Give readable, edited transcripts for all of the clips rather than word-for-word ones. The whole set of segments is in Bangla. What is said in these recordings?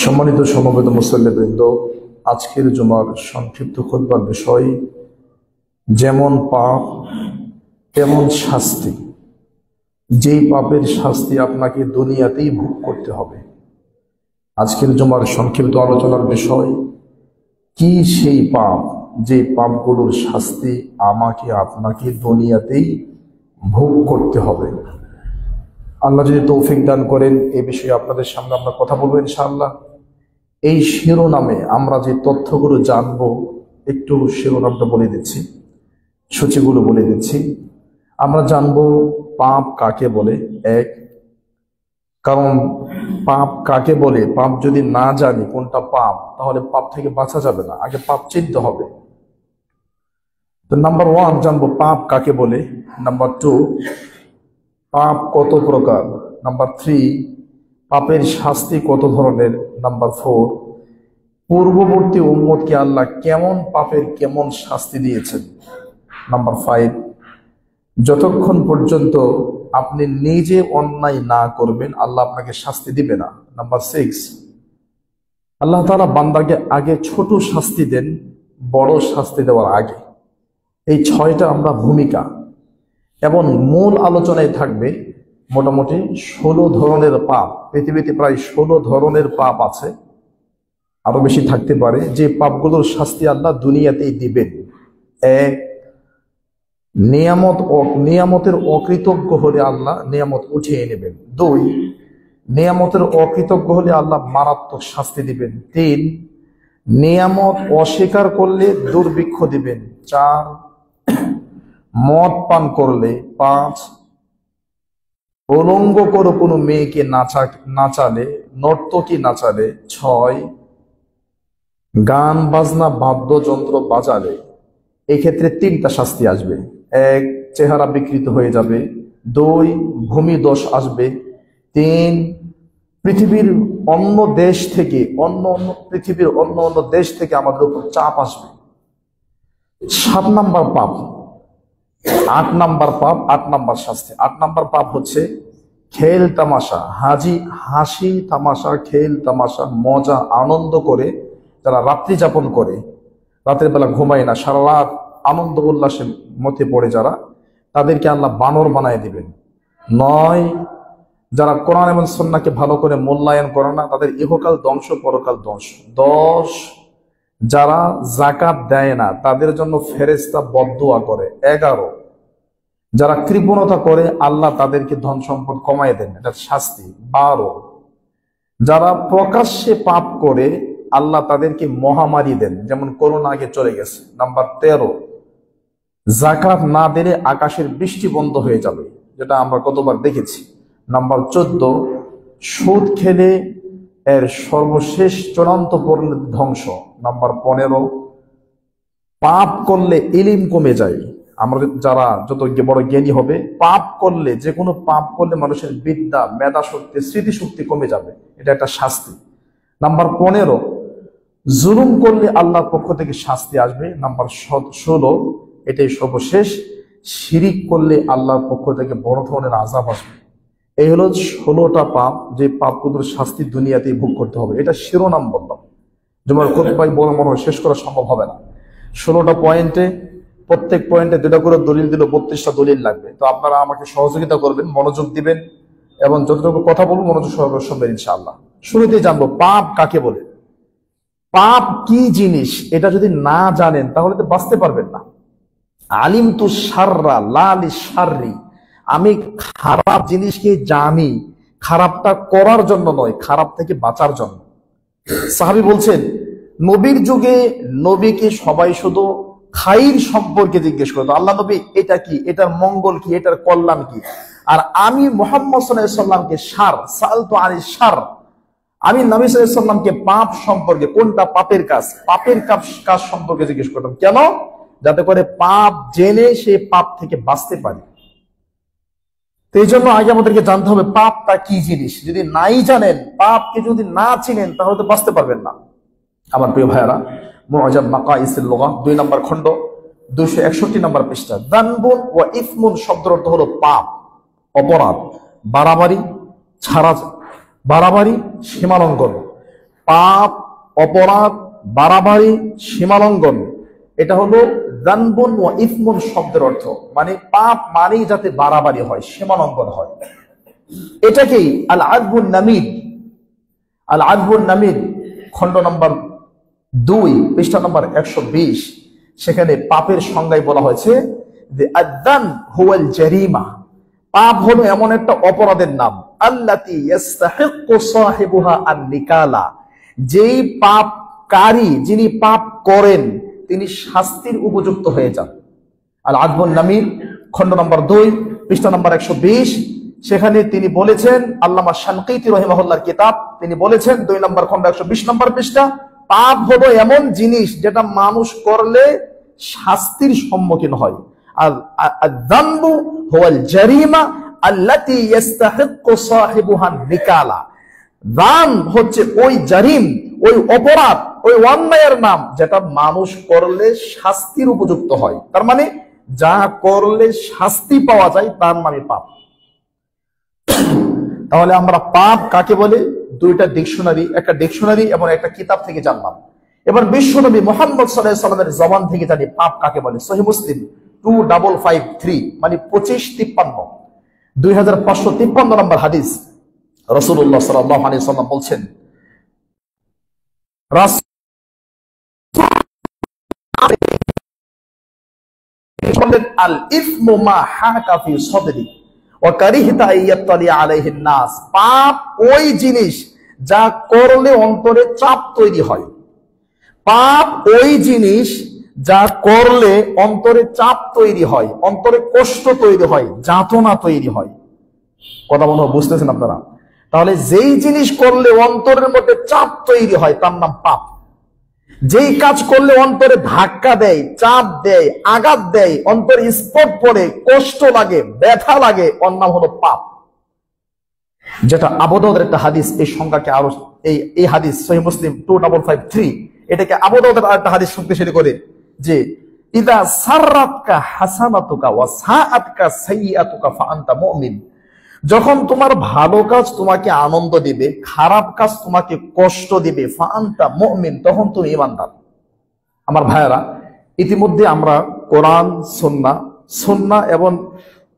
সম্মানিত সমবেত মুসল্লিবৃন্দ, আজকের জুমার সংক্ষিপ্ত খুতবার বিষয় যেমন পাপ তেমন শাস্তি। যেই পাপের শাস্তি আপনাকে দুনিয়াতেই ভোগ করতে হবে। আজকের জুমার সংক্ষিপ্ত আলোচনার বিষয় কি সেই পাপ যে পাপগুলোর শাস্তি আমাকে আপনাকে দুনিয়াতেই ভোগ করতে হবে। আল্লাহ যদি তৌফিক দান করেন এই বিষয়ে আপনাদের সামনে আমরা কথা বলবো ইনশাআল্লাহ। এই শিরোনামে আমরা যে তথ্যগুলো জানবো, একটু শিরোনামটা বলে দিচ্ছি, সূচিগুলো বলে দিচ্ছি। আমরা জানবো পাপ কাকে বলে। এক, কারণ পাপ কাকে বলে, পাপ যদি না জানি কোনটা পাপ তাহলে পাপ থেকে বাঁচা যাবে না, আগে পাপ চিনতে হবে। তো নাম্বার 1 জানবো পাপ কাকে বলে। নাম্বার 2, পাপ কত প্রকার। নাম্বার 3, পাপের শাস্তি কত ধরনের। নাম্বার 4, পূর্ববর্তী উম্মতকে আল্লাহ কেমন পাপের কেমন শাস্তি দিয়েছেন। নাম্বার 5, যতক্ষণ পর্যন্ত আপনি নিজে অন্যায় না করবেন আল্লাহ আপনাকে শাস্তি দিবে না। নাম্বার 6, আল্লাহ তাআলা বান্দাকে আগে ছোট শাস্তি দেন বড় শাস্তি দেওয়ার আগে। এই 6টা আমরা ভূমিকা এবং মূল আলোচনায় থাকবে মোটামুটি 16 ধরনের পাপ। পৃথিবীতে প্রায় 16 ধরনের পাপ আছে, আরো বেশি থাকতে পারে, যে পাপগুলোর শাস্তি আল্লাহ দুনিয়াতেই দিবেন। এক, নিয়ামতের অকৃতজ্ঞ হলে আল্লাহ নিয়ামত উঠিয়ে নেবেন। 2, নিয়ামতের অকৃতজ্ঞ হলে আল্লাহ মারাত্মক শাস্তি দিবেন। 3, নিয়ামত অস্বীকার করলে দুর্ভিক্ষ দিবেন। 4, মদ পান করলে। 5, উলঙ্গ করে কোনো মেয়েকে নাচালে, নর্তকী নাচালে। 6, গান বাজনা বাদ্যযন্ত্র বাজালে। এই ক্ষেত্রে 3টা শাস্তি আসবে। 1, চেহারা বিকৃত হয়ে যাবে। 2, ভূমি দোষ আসবে। 3, পৃথিবীর অন্য দেশ থেকে পৃথিবীর অন্য দেশ থেকে আমাদের উপর চাপ আসবে। 7 নাম্বার পাপ, 8 নাম্বার পাপ, 8 নাম্বার শাস্তি। 8 নাম্বার পাপ হচ্ছে খেল তামাশা, হাসি তামাশা, খেল তামাশা, মজা আনন্দ করে যারা রাত্রি যাপন করে, রাতের বেলা ঘুমায় না, সারা রাত আনন্দ উল্লাসের মধ্যে পড়ে যারা, তাদেরকে আল্লাহ বানর বানায় দিবেন। 9, যারা কোরআন এবং সুন্নাহকে ভালো করে মূল্যায়ন করে না তাদের ইহকাল ধ্বংস পরকাল ধ্বংস। 10, যারা যাকাত দেয় না তাদের জন্য ফেরেশতা বদদুয়া করে। 11, যারা কৃপণতা করে আল্লাহ তাদেরকে ধন সম্পদ কমায় দেন, এটা শাস্তি। 12, যারা প্রকাশ্যে পাপ করে আল্লাহ তাদেরকে মহামারী দেন, যেমন করোনা আগে চলে গেছে। নাম্বার 13, যাকাত না দিলে আকাশের বৃষ্টি বন্ধ হয়ে যাবে, যেটা আমরা কতবার দেখেছি। নাম্বার 14, সুদ খেলে এর সর্বশেষ চূড়ান্ত পরিণতি ধ্বংস। নাম্বার 15, পাপ করলে ইলম কমে যায়। আমরা যারা যত বড় জ্ঞানী হবে, পাপ করলে, যে কোনো পাপ করলে মানুষের বিদ্যা, মেধা শক্তি, স্মৃতিশক্তি কমে যাবে, এটা একটা শাস্তি। নাম্বার 15, জুলুম করলে আল্লাহর পক্ষ থেকে শাস্তি আসবে। নাম্বার 16, এটাই সর্বশেষ, শিরিক করলে আল্লাহর পক্ষ থেকে বড় ধরনের আযাব আসবে। এই হলো 16টা পাপ, যে পাপগুলোর শাস্তি দুনিয়াতেই ভোগ করতে হবে। এটা শিরোনাম বললাম, যেমন খুতবায় বড় মনে শেষ করা সম্ভব হবে না। 16টা পয়েন্টে, প্রত্যেক পয়েন্টে 2টা করে দলিল দিল, 32টা দলিল লাগবে। তো আপনারা আমাকে সহযোগিতা করবেন, মনোযোগ দিবেন এবং যতটুকু কথা বলবো মনোযোগ সহকারে শুনবেন ইনশাআল্লাহ। শুরুতেই জানবো পাপ কাকে বলে। পাপ কি জিনিস এটা যদি না জানেন তাহলে তো বাঁচতে পারবেন না। আলিম তু শাররা লা লিশাররি, আমি খারাপ জিনিসকে জানি, খারাপটা করার জন্য নয়, খারাপ থেকে বাঁচার জন্য। সাহাবী বলছেন, নবীর যুগে নবীকে সবাই শুধু খাইর সম্পর্কে জিজ্ঞেস করতো, আল্লাহ নবী এটা কি, এটার মঙ্গল কি, এটার কল্যাণ কি। আর আমি মুহাম্মদ সাল্লাল্লাহু আলাইহি ওয়াসাল্লামকে সালতু আনিশ শার, আমি নবী সাল্লাল্লাহু আলাইহি ওয়াসাল্লামকে পাপ সম্পর্কে, কোনটা পাপের কাজ সম্পর্কে জিজ্ঞেস করতাম। কেন? যাতে করে পাপ জেনে সে পাপ থেকে বাঁচতে পারে। তো এই জন্য আগে আমাদেরকে জানতে হবে পাপটা কি জিনিস। যদি নাই জানেন, পাপকে যদি না চিনেন তাহলে তো বাঁচতে পারবেন না। আমার প্রিয় ভাইয়ারা, মুআজাম মাকাইসিল লুগা 2 নম্বর খণ্ড 261 নম্বর পৃষ্ঠা, দানবুন ওয়া ইসমুন শব্দের অর্থ হলো পাপ, অপরাধ, বাড়াবাড়ি, সীমালঙ্ঘন। পাপ, অপরাধ, বাড়াবাড়ি, সীমালঙ্ঘন, এটা হলো যানবুন ওয়া ইসমুন শব্দের অর্থ, মানে পাপ মানেই যাতে বাড়াবাড়ি হয়, সীমালঙ্ঘন হয়। এটাকেই আল আযবুন নামিদ, আল আযবুন নামিদ খণ্ড নম্বর 2 পৃষ্ঠা নম্বর 120, সেখানে পাপের সংজ্ঞায় বলা হয়েছে যে আয-যান হুয়াল জারিমা, পাপ হলো এমন একটা অপরাধের নাম, আল্লাতী ইস্তাহিক্কু সাহিবুহা আন-নিকালা, যেই পাপকারী, যিনি পাপ করেন তিনি শাস্তির উপযুক্ত হয়ে যান। আল আযবুন নামিদ খণ্ড নম্বর 2 পৃষ্ঠা নম্বর 120, সেখানে তিনি বলেছেন, আল্লামা শানকিতি রাহিমাহুল্লাহর কিতাব, তিনি বলেছেন 2 নম্বর খণ্ড 120 নম্বর পৃষ্ঠা, পাপ হলো এমন জিনিস যেটা মানুষ করলে শাস্তির সম্মুখীন হয়। আর আয-যানবু হুয়াল জারিমা আল্লাতী ইস্তাহিক্কু সাহিবুহা নিকালা, যান হচ্ছে ওই জারিম, ওই অপরাধ, ওই অন্যায়ের নাম যেটা মানুষ করলে শাস্তির উপযুক্ত হয়। তার মানে যা করলে শাস্তি পাওয়া যায় তার নামে পাপ। তাহলে আমরা পাপ কাকে বলে দুইটা ডিকশনারি, একটা ডিকশনারি এবং একটা কিতাব থেকে জানলাম। এবার বিশ্বনবী মুহাম্মদ সাল্লাল্লাহু আলাইহি ওয়াসাল্লামের জবান থেকে জানি পাপ কাকে বলে। সহিহ মুসলিম 2553 মানে 2553 2553 নম্বর হাদিস, রাসূলুল্লাহ সাল্লাল্লাহু আলাইহি ওয়াসাল্লাম বলছেন, আল ইসমু মা হাকা ফি সাদরি ওয়া কারিহতা আইয়াতালি আলাইহিন নাস, পাপ ওই জিনিস যা করলে অন্তরে চাপ তৈরি হয়। পাপ ওই জিনিস যা করলে অন্তরে চাপ তৈরি হয়, অন্তরে কষ্ট তৈরি হয়, যাতনা তৈরি হয়। কথা মনে হয় বুঝতেছেন আপনারা? তাহলে যেই জিনিস করলে অন্তরের মধ্যে চাপ তৈরি হয় তার নাম পাপ। যেই কাজ করলে অন্তরে ধাক্কা দেয়, চাপ দেয়, আঘাত দেয়, অন্তরে স্পট পড়ে, কষ্ট লাগে, ব্যথা লাগে, ওর নাম হলো পাপ। যেটা আবু দাউদের একটা হাদিস, এই সংখ্যাকে আরো এই হাদিস সহিহ মুসলিম 2553, এটাকে আবু দাউদের আরেকটা হাদিস শক্তিশালী করে যে ইদা সাররাতকা হাসানাতুকা ওয়া সাআতকা সাইয়্যাতুকা ফাআনতা মুমিন, যখন তোমার ভালো কাজ তোমাকে আনন্দ দিবে, খারাপ কাজ তোমাকে কষ্ট দিবে, ফাআনতা মুমিন, তখন তুমি ঈমানদার। আমার ভাইয়েরা, ইতিমধ্যে আমরা কোরআন, সুন্নাহ এবং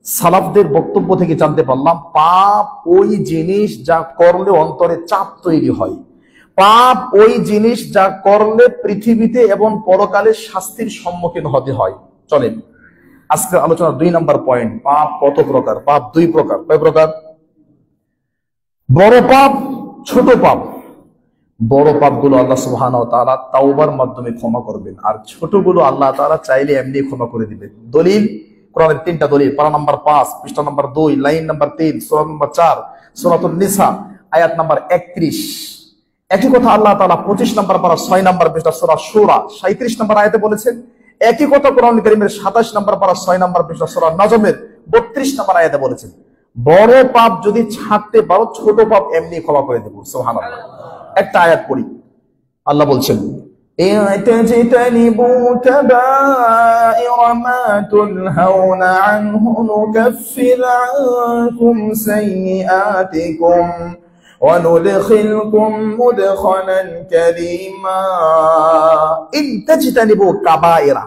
সালাফদের বক্তব্য থেকে জানতে পারলাম পাপ ওই জিনিস যা করলে অন্তরে চাপ তৈরি হয়, পাপ ওই জিনিস যা করলে পৃথিবীতে এবং পরকালে শাস্তির সম্মুখীন হতে হয়। চলেন আজকে আলোচনা 2 নম্বর পয়েন্ট, পাপ কত প্রকার? পাপ 2 প্রকার। কয় প্রকার? বড় পাপ, ছোট পাপ। বড় পাপগুলো আল্লাহ সুবহানাহু ওয়া তাআলা তাওবার মাধ্যমে ক্ষমা করবেন, আর ছোটগুলো আল্লাহ তাআলা চাইলে এমনি ক্ষমা করে দিবেন। দলিল কোরআনের 3টা দলিল, পারা নাম্বার 5 পৃষ্ঠা নাম্বার 2 লাইন নাম্বার 3 সূরা নাম্বার 4 সূরাতুন নিসা আয়াত নাম্বার 31। একই কথা আল্লাহ তাআলা 25 নম্বর পারা 6 নম্বর পৃষ্ঠা সূরা শুরা 37 নম্বর আয়াতে বলেছেন। একই কথা কোরআন কারীমের 27 নম্বর পারা 6 নম্বর পৃষ্ঠা সূরা নজমের 32 নম্বর আয়াতে বলেছেন, বড় পাপ যদি ছাড়তে পারো ছোট পাপ এমনি ক্ষমা করে দেব। সুবহানাল্লাহ। একটা আয়াত পড়ি, আল্লাহ বলছেন ইতাজতানিবু কাবাইরা মা তুনহাউনা আনহু নুকাফির আনকুম সাইয়্যাতিকুম ওয়া নুদখিলকুম মুদখালান কারীমা। ইতাজতানিবু কাবাইরা,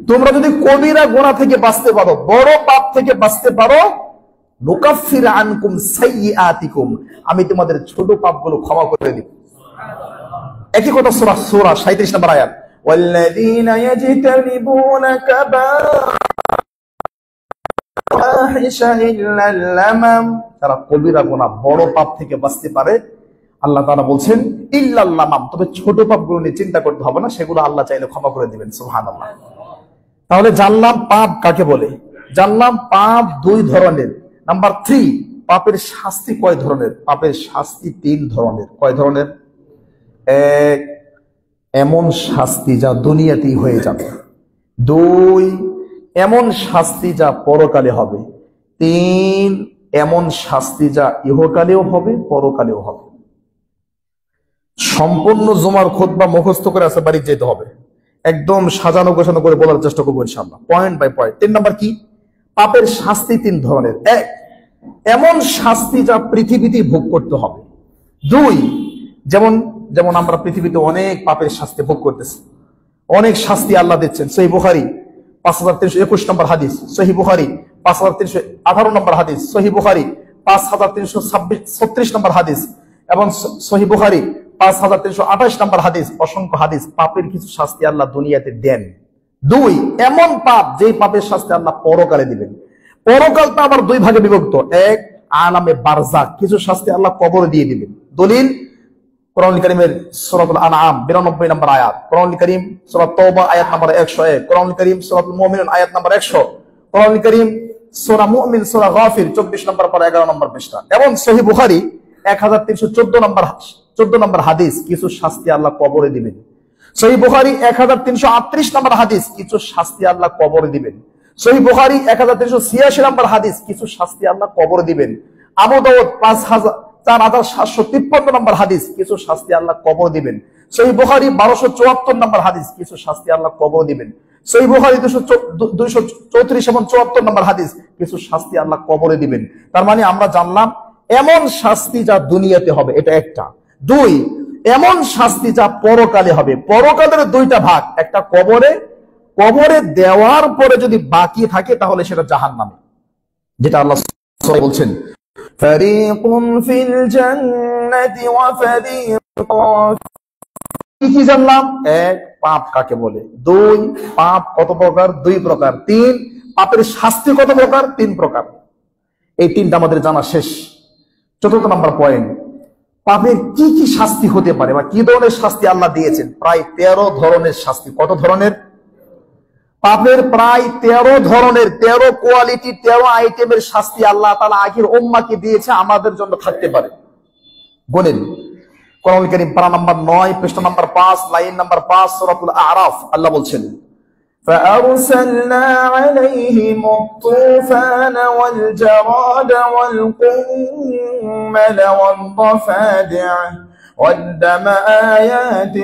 তোমরা যদি কবিরা গুনাহ থেকে বাঁচতে পারো, বড় পাপ থেকে বাঁচতে পারো, নুকাফির আনকুম সাইয়্যাতিকুম, আমি তোমাদের ছোট পাপগুলো ক্ষমা করে দিব। একই কথা সূরা 37 নম্বর আয়াত, ওয়াল্লাযীনা ইয়াজতানিবুনা কাবাইরা ইল্লাল লামাম, তারা কবিরা গুনাহ বড় পাপ থেকে বাঁচতে পারে। আল্লাহ তাআলা বলছেন ইল্লাল লামাম, তবে ছোট পাপগুলো নিয়ে চিন্তা করতে হবে না, সেগুলো আল্লাহ চাইলে ক্ষমা করে দিবেন। সুবহানাল্লাহ। তাহলে জানলাম পাপ কাকে বলে, জানলাম পাপ 2 ধরনের। নাম্বার 3, পাপের শাস্তি কয় ধরনের? পাপের শাস্তি 3 ধরনের। কয় ধরনের? 1, এমন শাস্তি যা দুনিয়াতেই হয়ে যাবে। 2, এমন শাস্তি যা পরকালে হবে। 3, এমন শাস্তি যা ইহকালেও হবে পরকালেও হবে। সম্পূর্ণ জুমার খুতবা মুখস্থ করে আসে বাড়ি যেতে হবে, একদম সাজানো গোছানো করে বলার চেষ্টা করবো ইনশাআল্লাহ, পয়েন্ট বাই পয়েন্ট। 3 নাম্বার কি? পাপের শাস্তি 3 ধরনের। 1, এমন শাস্তি যা পৃথিবীতে ভোগ করতে হবে। দুই, যেমন যেমন আমরা পৃথিবীতে অনেক পাপের শাস্তি ভোগ করতেছি, অনেক শাস্তি আল্লাহ দিচ্ছেন। সহিহ বুখারী 5321 নম্বর হাদিস, সহিহ বুখারী 5318 নম্বর হাদিস, সহিহ বুখারী 5336 নম্বর হাদিস এবং সহিহ বুখারী 5328 নম্বর হাদিস। অসংখ্য হাদিস, পাপের কিছু শাস্তি আল্লাহ দুনিয়াতে দেন। দুই, এমন পাপ যে পাপের শাস্তি আল্লাহ পরকালে দিবেন। পরকালটা আবার দুই ভাগে বিভক্ত। এক, আলামে বারজাক, কিছু শাস্তি আল্লাহ কবরে দিয়ে দিবেন। দলিল কোরআন কারীমের সূরাতুল আনআম 92 নম্বর আয়াত, কোরআন কারীম সূরা তাওবা আয়াত নম্বর 101, কোরআন কারীম সূরাতুল মুমিনুন আয়াত নম্বর 100, কোরআন কারীম সূরা মুমিন সূরা গাফির 24 নম্বর পারা 11 নম্বর পৃষ্ঠা এবং সহিহ বুখারী 1314 নম্বর হাদিস, কিছু শাস্তি আল্লাহ কবরে দিবেন। সহিহ বুখারী 1338 নম্বর হাদিস, কিছু শাস্তি আল্লাহ কবরে দিবেন। সহিহ বুখারী 1386 নম্বর হাদিস, কিছু শাস্তি আল্লাহ কবরে দিবেন। আবু দাউদ 4753 নম্বর হাদিস, কিছু শাস্তি আল্লাহ কবর দিবেন। সহিহ বুখারী 1274 নম্বর হাদিস, কিছু শাস্তি আল্লাহ কবর দিবেন। সহিহ বুখারী 234 এবং 74 নম্বর হাদিস, কিছু শাস্তি আল্লাহ কবরে দিবেন। তার মানে আমরা জানলাম এমন শাস্তি যা দুনিয়াতে হবে, এটা একটা। দুই, এমন শাস্তি যা পরকালে হবে। পরকালের দুইটা ভাগ, একটা কবরে, কবরে দেওয়ার পরে যদি বাকি থাকে তাহলে সেটা জাহান্নামে, যেটা আল্লাহ বলছেন ফারিকুন ফিল জান্নাতি ওয়া ফারিকুন। কি জানলাম? এক, পাপ কাকে বলে। দুই, পাপ কত প্রকার? দুই প্রকার। তিন, পাপের শাস্তি কত প্রকার? তিন প্রকার। এই তিনটা আমাদের জানা শেষ। চতুর্থ নম্বর পয়েন্ট, পাপের কি কি শাস্তি হতে পারে বা কি ধরনের শাস্তি আল্লাহ দিয়েছেন? প্রায় 13 ধরনের শাস্তি। কত ধরনের? পাপের প্রায় 13 ধরনের, 13 কোয়ালিটি, 13 আইটেমের শাস্তি আল্লাহ তাআলা আগের উম্মাহকে দিয়েছে, আমাদের জন্য থাকতে পারে। বলেন, কোরআন কারীম পারা নাম্বার 9 পৃষ্ঠা নাম্বার 5 লাইন নাম্বার 5 সূরাতুল আ'রাফ আল্লাহ বলছেন فأرسلنا عليهم الطوفان والجراد والقمل والضفادع والدم آيات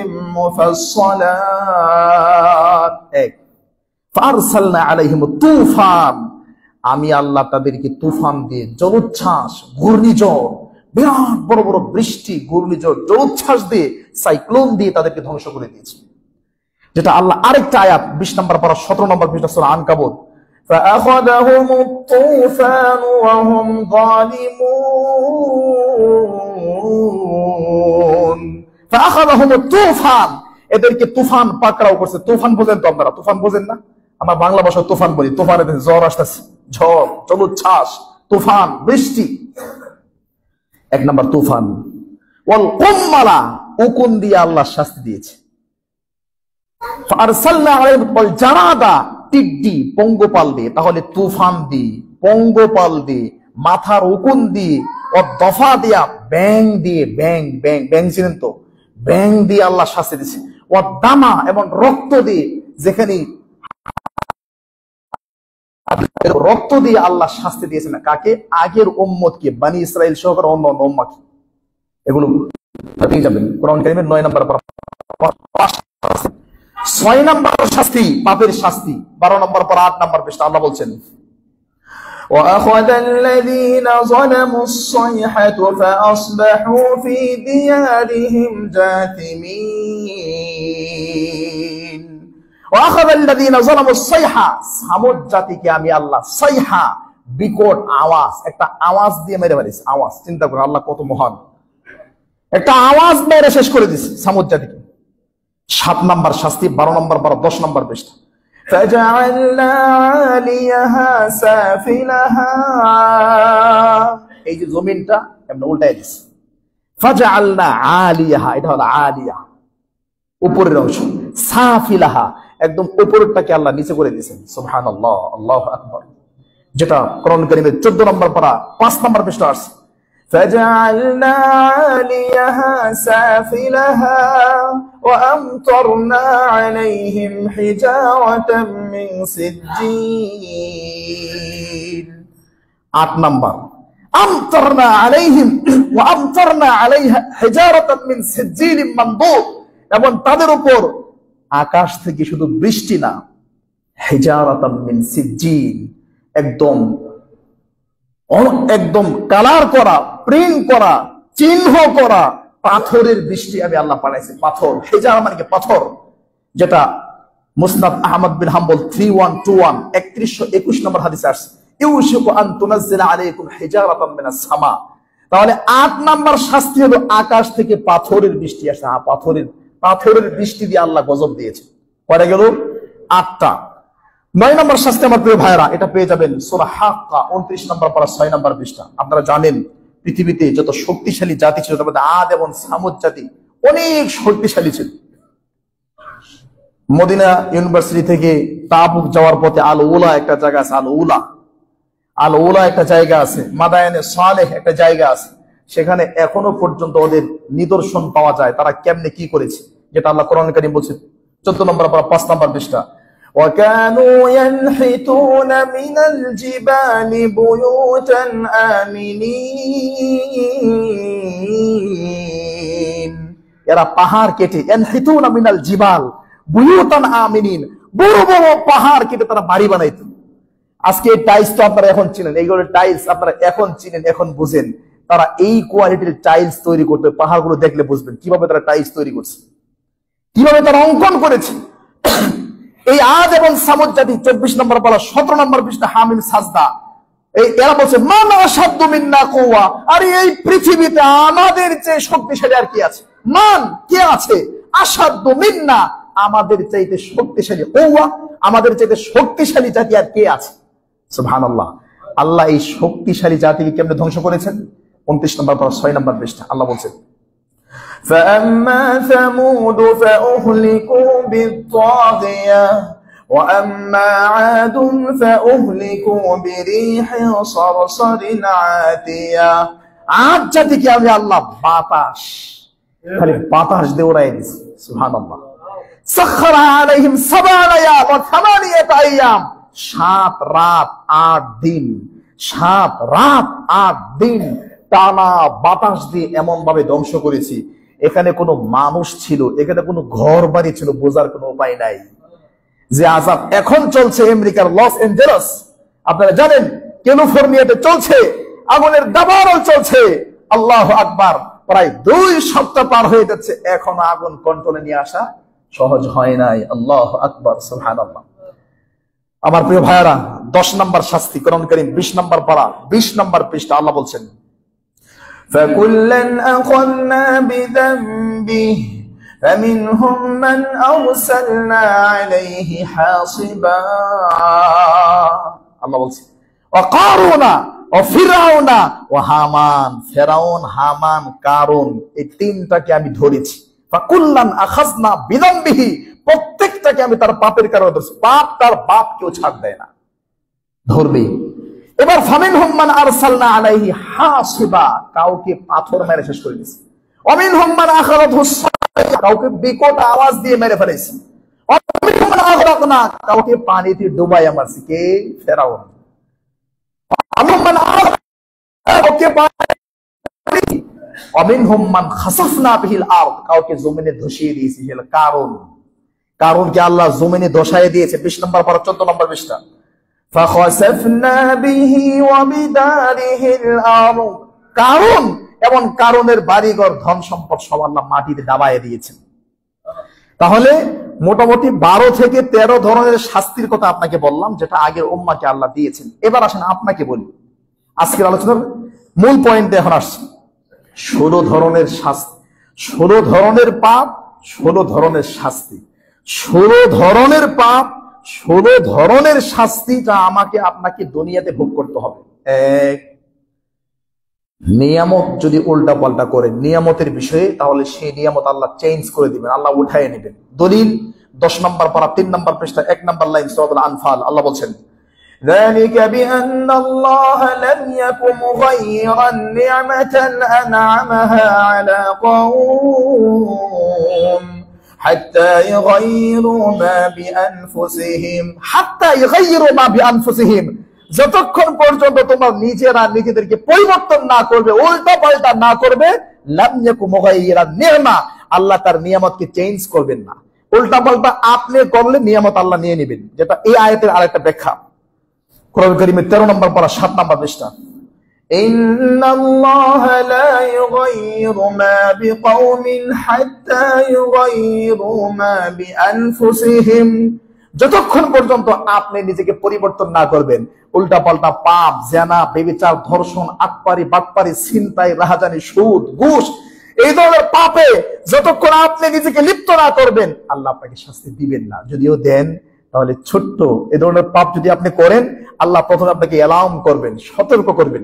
مفصلات। ফারসালনা আলাইহিমুত তুফান, আমি আল্লাহ তাদেরকে তুফান দিয়ে, জলোচ্ছ্বাস, ঘূর্ণিঝড়, বিরাট বড় বড় বৃষ্টি, ঘূর্ণিঝড়, জলোচ্ছ্বাস দিয়ে, সাইক্লোন দিয়ে তাদেরকে ধ্বংস করে দিয়েছে। যেটা আল্লাহ আরেকটা আয়াত 20 নম্বর পারা 17 নম্বর পৃষ্ঠা সূরা আনকাবুত, ফাআখাযাহুমুত তুফান ওয়া হুম যালিমুন। ফাআখাযাহুমুত তুফান, এদেরকে তুফান পাকড়াও করছে। তুফান বোঝেন তো আপনারা? তুফান বোঝেন না? আমরা বাংলা ভাষায় তুফান বলি। তুফানে ঝড় আসতেছে, ঝড়, জলোচ্ছ্বাস, তুফান, বৃষ্টি। এক নম্বর তুফান। ওয়াল কুম্মালা, উকুন দিয়ে আল্লাহ শাস্তি দিয়েছে। ফারসালনা আলাইহিল জারাদা, টিড্ডি, পঙ্গপাল দিয়ে। তাহলে তুফান দিয়ে, পঙ্গপাল দিয়ে, মাথার উকুন দিয়ে, ও দফা দিয়া, ব্যাং দিয়ে, ব্যাং ব্যাং ব্যাং চিনেন তো? ব্যাং দিয়ে আল্লাহ শাস্তি দিয়েছে। ও দামা, এবং রক্ত দিয়ে, যেখানে রক্ত দিয়ে আল্লাহ শাস্তি দিয়েছেন কাকে? আগের উম্মতকে, বনি ইসরাইল সহকারে অন্য অন্য উম্মতকে। এগুলো পেয়ে যাবেন কোরআন কারীমের 9 নম্বর 6 নম্বর শাস্তি, পাপের শাস্তি 12 নম্বর পর 8 নম্বর পৃষ্ঠা আল্লাহ বলছেন وَأَخَذَ الَّذِينَ ظَلَمُوا الصَّيْحَةُ فَأَصْبَحُوا فِي دِيَارِهِمْ جَاثِمِينَ। وَأَخَذَ الَّذِينَ ظَلَمُوا الصَّيْحَةَ, সামুদ জাতিকে আমি আল্লাহ সাইহা, বিকট আওয়াজ, একটা আওয়াজ দিয়ে মেরে ফেলেছি। আওয়াজ, চিন্তা করুন আল্লাহ কত মহান। একটা আওয়াজ মেরে শেষ করে দিয়েছে সামুদ জাতিকে। 7 নম্বর শাস্তি 12 নম্বর 10 নম্বর পৃষ্ঠা। فَجَعَلْنَا عَالِيَهَا سَافِلَهَا, এই যে জমিনটা এমন উল্টায় দিছে। ফাজআলনা আলিয়াহা, এটা হলো আলিয়া, উপরের অংশ। সাফিলাহা, একদম উপরেরটাকে আল্লাহ নিচে করে দিয়েছেন। সুবহানাল্লাহ, আল্লাহু আকবার। যেটা কোরআন কারীমের 14 নম্বর পারা 5 নম্বর পৃষ্ঠা আছে। فجعلنا عاليها سافلها وأمطرنا عليهم حجارة من سجيل। 8 নম্বর, আমতারনা আলাইহিম ওয়া আমতারনা আলাইহা হিজারাতাম মিন সিজিলিম মানদুদ, এবং তাদের উপর আকাশ থেকে শুধু বৃষ্টি না, হিজারাতাম মিন সিজিল, একদম কালার করা, প্রিন্ট করা চিহ্ন করা পাথরের বৃষ্টি আমি আল্লাহ পাঠাইছি। পাথর, হেজারা মানে কি পাথর, যেটা মুসনাদ আহমদ বিন হাম্বল 3121 3121 নম্বর হাদিসে আসছে, ইউশিকু আন তুনাজ্জিলা আলাইকুম হিজারাতাম মিনাস সামা। তাহলে 8 নাম্বার শাস্তি হলো আকাশ থেকে পাথরের বৃষ্টি আসে। পাথরের বৃষ্টি দিয়ে আল্লাহ গজব দিয়েছে। কয়টা গেল? 8টা। 9 নম্বর শাস্তি আমার প্রিয় ভাইরা, এটা পেয়ে যাবেন সূরা হাক্কা 29 নম্বর পারা 6 নম্বর পৃষ্ঠা। আপনারা জানেন পৃথিবীতে যত শক্তিশালী জাতি ছিল তার মধ্যে আদ এবং সামুদ জাতি অনেক শক্তিশালী ছিল। মদিনা ইউনিভার্সিটি থেকে তাবুক যাওয়ার পথে আল উলা একটা জায়গা আছে, আল উলা একটা জায়গা আছে, মাদায়ানে সালেহ একটা জায়গা আছে, সেখানে এখনো পর্যন্ত ওদের নিদর্শন পাওয়া যায় তারা কেমনে কি করেছে, যেটা আল্লাহ কোরআন কারীম বলছে 14 নম্বর পারা 5 নম্বর পৃষ্ঠা। وَكَانُوا يَنْحِتُونَ مِنَ الْجِبَالِ بُيُوتًا آمِنِينَ। এরা পাহাড় কেটে يَنْحِتُونَ مِنَ الْجِبَالِ বুয়ুতান আমিনিন, বড় বড় পাহাড় কেটে তারা বাড়ি বানাইতো। আজকে টাইলস তো আপনারা এখন চিনেন, এইগুলো টাইলস আপনারা এখন চিনেন, এখন বুঝেন। তারা এই কোয়ালিটির টাইলস তৈরি করতে, পাহাড়গুলো দেখলে বুঝবেন কিভাবে তারা টাইলস তৈরি করছে, কিভাবে তারা অঙ্কন করেছে। এই আদ এবং সামুদ জাতি 24 নম্বর পারা 17 নম্বর পৃষ্ঠা হামিম সাজদা, এরা বলছে মান আশাদ্দু মিন্না কুওয়া, আরে এই পৃথিবীতে আমাদের চেয়ে শক্তিশালী আর কি আছে? মান, কে আছে? আশাদ্দু মিন্না, আমাদের চাইতে শক্তিশালী, কুওয়া আমাদের চাইতে শক্তিশালী জাতি আর কে আছে? সুবহানাল্লাহ। আল্লাহ এই শক্তিশালী জাতিকে কেমনে ধ্বংস করেছেন? 29 নম্বর পারা 6 নম্বর পৃষ্ঠা আল্লাহ বলছেন, فَأَمَّا ثَمُودُ فَأُهْلِكُوا بِالطَّاغِيَةِ وَأَمَّا عَادٌ فَأُهْلِكُوا بِرِيحٍ صَرْصَرٍ عَاتِيَةٍ। আদ জাতিকে আমি আল্লাহ বাতাস, খালি বাতাস দিয়ে উড়াই দিয়েছি। সুবহানাল্লাহ। সাখখারা আলাইহিম 7 লায়াল ওয়া 8 আইয়াম, 7 রাত 8 দিন, 7 রাত 8 দিন টানা বাতাস দিয়ে এমন ভাবে ধ্বংস করেছি, এখানে কোনো মানুষ ছিল, এখানে কোনো ঘর বাড়ি ছিল, বোঝার কোনো উপায় নাই। যে আযাব এখন চলছে আমেরিকার লস এঞ্জেলস, আপনারা জানেন ক্যালিফোর্নিয়াতে চলছে, আগুনের দাবানল চলছে। আল্লাহু আকবার, প্রায় 2 সপ্তাহ পার হয়ে যাচ্ছে, এখন আগুন কন্ট্রোলে নিয়ে আসা সহজ হয় নাই। আল্লাহু আকবার, সুবহানাল্লাহ। আমার প্রিয় ভাইয়ারা, 10 নম্বর শাস্তি কোরআন কারীম 20 নম্বর পারা 20 নম্বর পৃষ্ঠা আল্লাহ বলছেন, فَكُلًّا أَخَذْنَا بِذَنبِهِ فَمِنْهُمْ مَنْ أَرْسَلْنَا عَلَيْهِ حَاصِبًا। আল্লাহ বলছে وَقَارُونَ وَفِرْعَوْنَ وَهَامَانَ, ফেরাউন, হামান, কারুন, এই তিনটাকে আমি ধরেছি। فَكُلًّا أَخَذْنَا بِذَنبِهِ, প্রত্যেকটাকে আমি তার পাপের কারণে ধরছি। পাপ তার বাপ কেউ ছাড় দেয় না, ধরবে। এবার ফামিনহুম মান আরসালনা আলাইহি হাসিবা, কাউকে পাথর মেরে শেষ করে দিয়েছে। ওয়ামিনহুম মান আখাযাতহু সাইহা, কাউকে বিকট আওয়াজ দিয়ে মেরে ফেলেছে। ওয়ামিনহুম মান আগরাকনা, কাউকে পানিতে ডুবাইয়া মারছে। কে? ফেরাউন। ওয়ামিনহুম মান কাউকে পানি, ওয়ামিনহুম মান খাসাফনা বিহিল আরদ, কাউকে জমিনে ধসিয়ে দিয়েছে। কারুনকে আল্লাহ জমিনে ধসাইয়ে দিয়েছে। 20 নম্বর পারা 14 নম্বর পৃষ্ঠা। فَخَسَفْنَا بِهِ وَبِدَارِهِ الْأَرْضَ, কারুন এবং কারুনের বাড়িঘর, ধন সম্পদ সব আল্লাহ মাটিতে দাবাইয়ে দিয়েছেন। তাহলে মোটামুটি 12 থেকে 13 ধরনের শাস্তির কথা আপনাকে বললাম, যেটা আগের উম্মাহকে আল্লাহ দিয়েছেন। এবার আসেন আপনাকে বলি, আজকের আলোচনার মূল পয়েন্টে এখন আসছে। 16 ধরনের শাস্তি, 16 ধরনের পাপ, 16 ধরনের শাস্তি, 16 ধরনের পাপ, 16 ধরনের শাস্তি যা আমাকে আপনাকে দুনিয়াতে ভোগ করতে হবে। এক, নিয়ামত যদি উল্টা পাল্টা করে নিয়ামতের বিষয়ে, তাহলে সেই নিয়ামত আল্লাহ চেঞ্জ করে দিবেন, আল্লাহ উঠায় নেবেন। দলিল 10 নম্বর পারা 3 নম্বর পৃষ্ঠা 1 নম্বর লাইন সূরাতুল আনফাল আল্লাহ বলছেন, ذلك بأن الله لم يكن مغيرا نعمة أنعمها على قوم حتى يغيروا ما بأنفسهم حتى يغيروا ما بأنفسهم, যতক্ষণ পর্যন্ত তোমরা নিজেরা নিজেদেরকে পরিবর্তন না করবে, উল্টা পাল্টা না করবে, লাম ইয়াকু মুগাইয়িরান নি'মা, আল্লাহ তার নিয়ামতকে চেঞ্জ করবেন না। উল্টা পাল্টা আপনি করলে নিয়ামত আল্লাহ নিয়ে নেবেন, যেটা এই আয়াতের আরেকটা ব্যাখ্যা। কোরআন কারীমের 13 নম্বর পারা 7 নম্বর পৃষ্ঠা। ইন্নাল্লাহা লা ইউগাইয়িরু মা বিকাওমিন হাত্তা ইউগাইয়িরু মা বিআনফুসিহিম। যতক্ষণ পর্যন্ত আপনি নিজেকে পরিবর্তন না করবেন, উল্টাপাল্টা পাপ, জেনা, ব্যভিচার, ধর্ষণ, আটপারি, বাটপারি, ছিনতাই, রাহাজানি, সুদ, ঘুষ, এই ধরনের পাপে যতক্ষণ আপনি নিজেকে লিপ্ত না করবেন, আল্লাহ আপনাকে শাস্তি দিবেন না। যদিও দেন, তাহলে ছোট্ট এই ধরনের পাপ যদি আপনি করেন, আল্লাহ প্রথমে আপনাকে অ্যালার্ম করবেন, সতর্ক করবেন,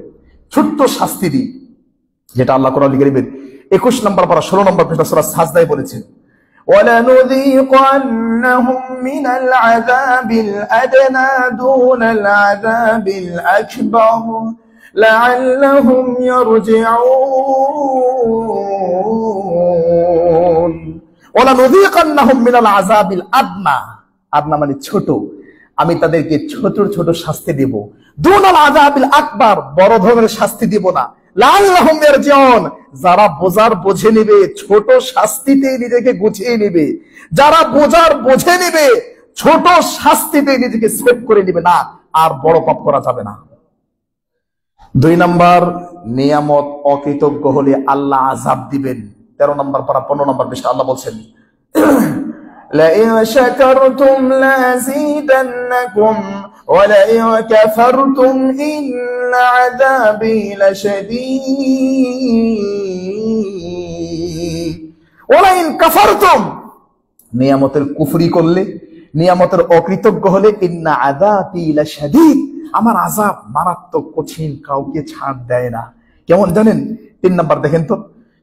ছোট্ট শাস্তি দিন, যেটা আল্লাহ কোরআন কারীমের 21 নম্বর পারা 16 নম্বর পৃষ্ঠা সূরা সাজদায় বলেছেন, وَلَنُذِيقَنَّهُم مِّنَ الْعَذَابِ الْأَدْنَىٰ دُونَ الْعَذَابِ الْأَكْبَرِ لَعَلَّهُمْ يَرْجِعُونَ। وَلَنُذِيقَنَّهُم مِّنَ الْعَذَابِ الْأَدْنَىٰ, আদনা মানে ছোট, আমি তাদেরকে ছোট ছোট শাস্তি দেব, দুনাল আযাবিল আকবার, বড় ধরনের শাস্তি দিব না, লাআল্লাহুম ইয়ারজিউন, যারা বোঝার বোঝে নেবে, ছোট শাস্তিতে নিজেকে গুছিয়ে নেবে, যারা বোঝার বোঝে নেবে, ছোট শাস্তিতে নিজেকে সেভ করে নেবে, না আর বড় পাপ করা যাবে না। 2 নম্বর, নিয়ামত অকৃতজ্ঞ হলে আল্লাহ আযাব দিবেন। 13 নম্বর পারা 15 নম্বর পৃষ্ঠা আল্লাহ বলছেন, لئن شكرتم لأزيدنكم ولئن كفرتم إن عذابي لشديد ولئن كفرتم, নিয়ামতের কুফরি করলে, নিয়ামতের অকৃতজ্ঞ হলে, ইন্না আযাবি লাশাদীদ, আমার আযাব মারাত্মক কঠিন, কাউকে ছাড় দেয় না। কেমন জানেন? 3 নম্বর দেখেন তো,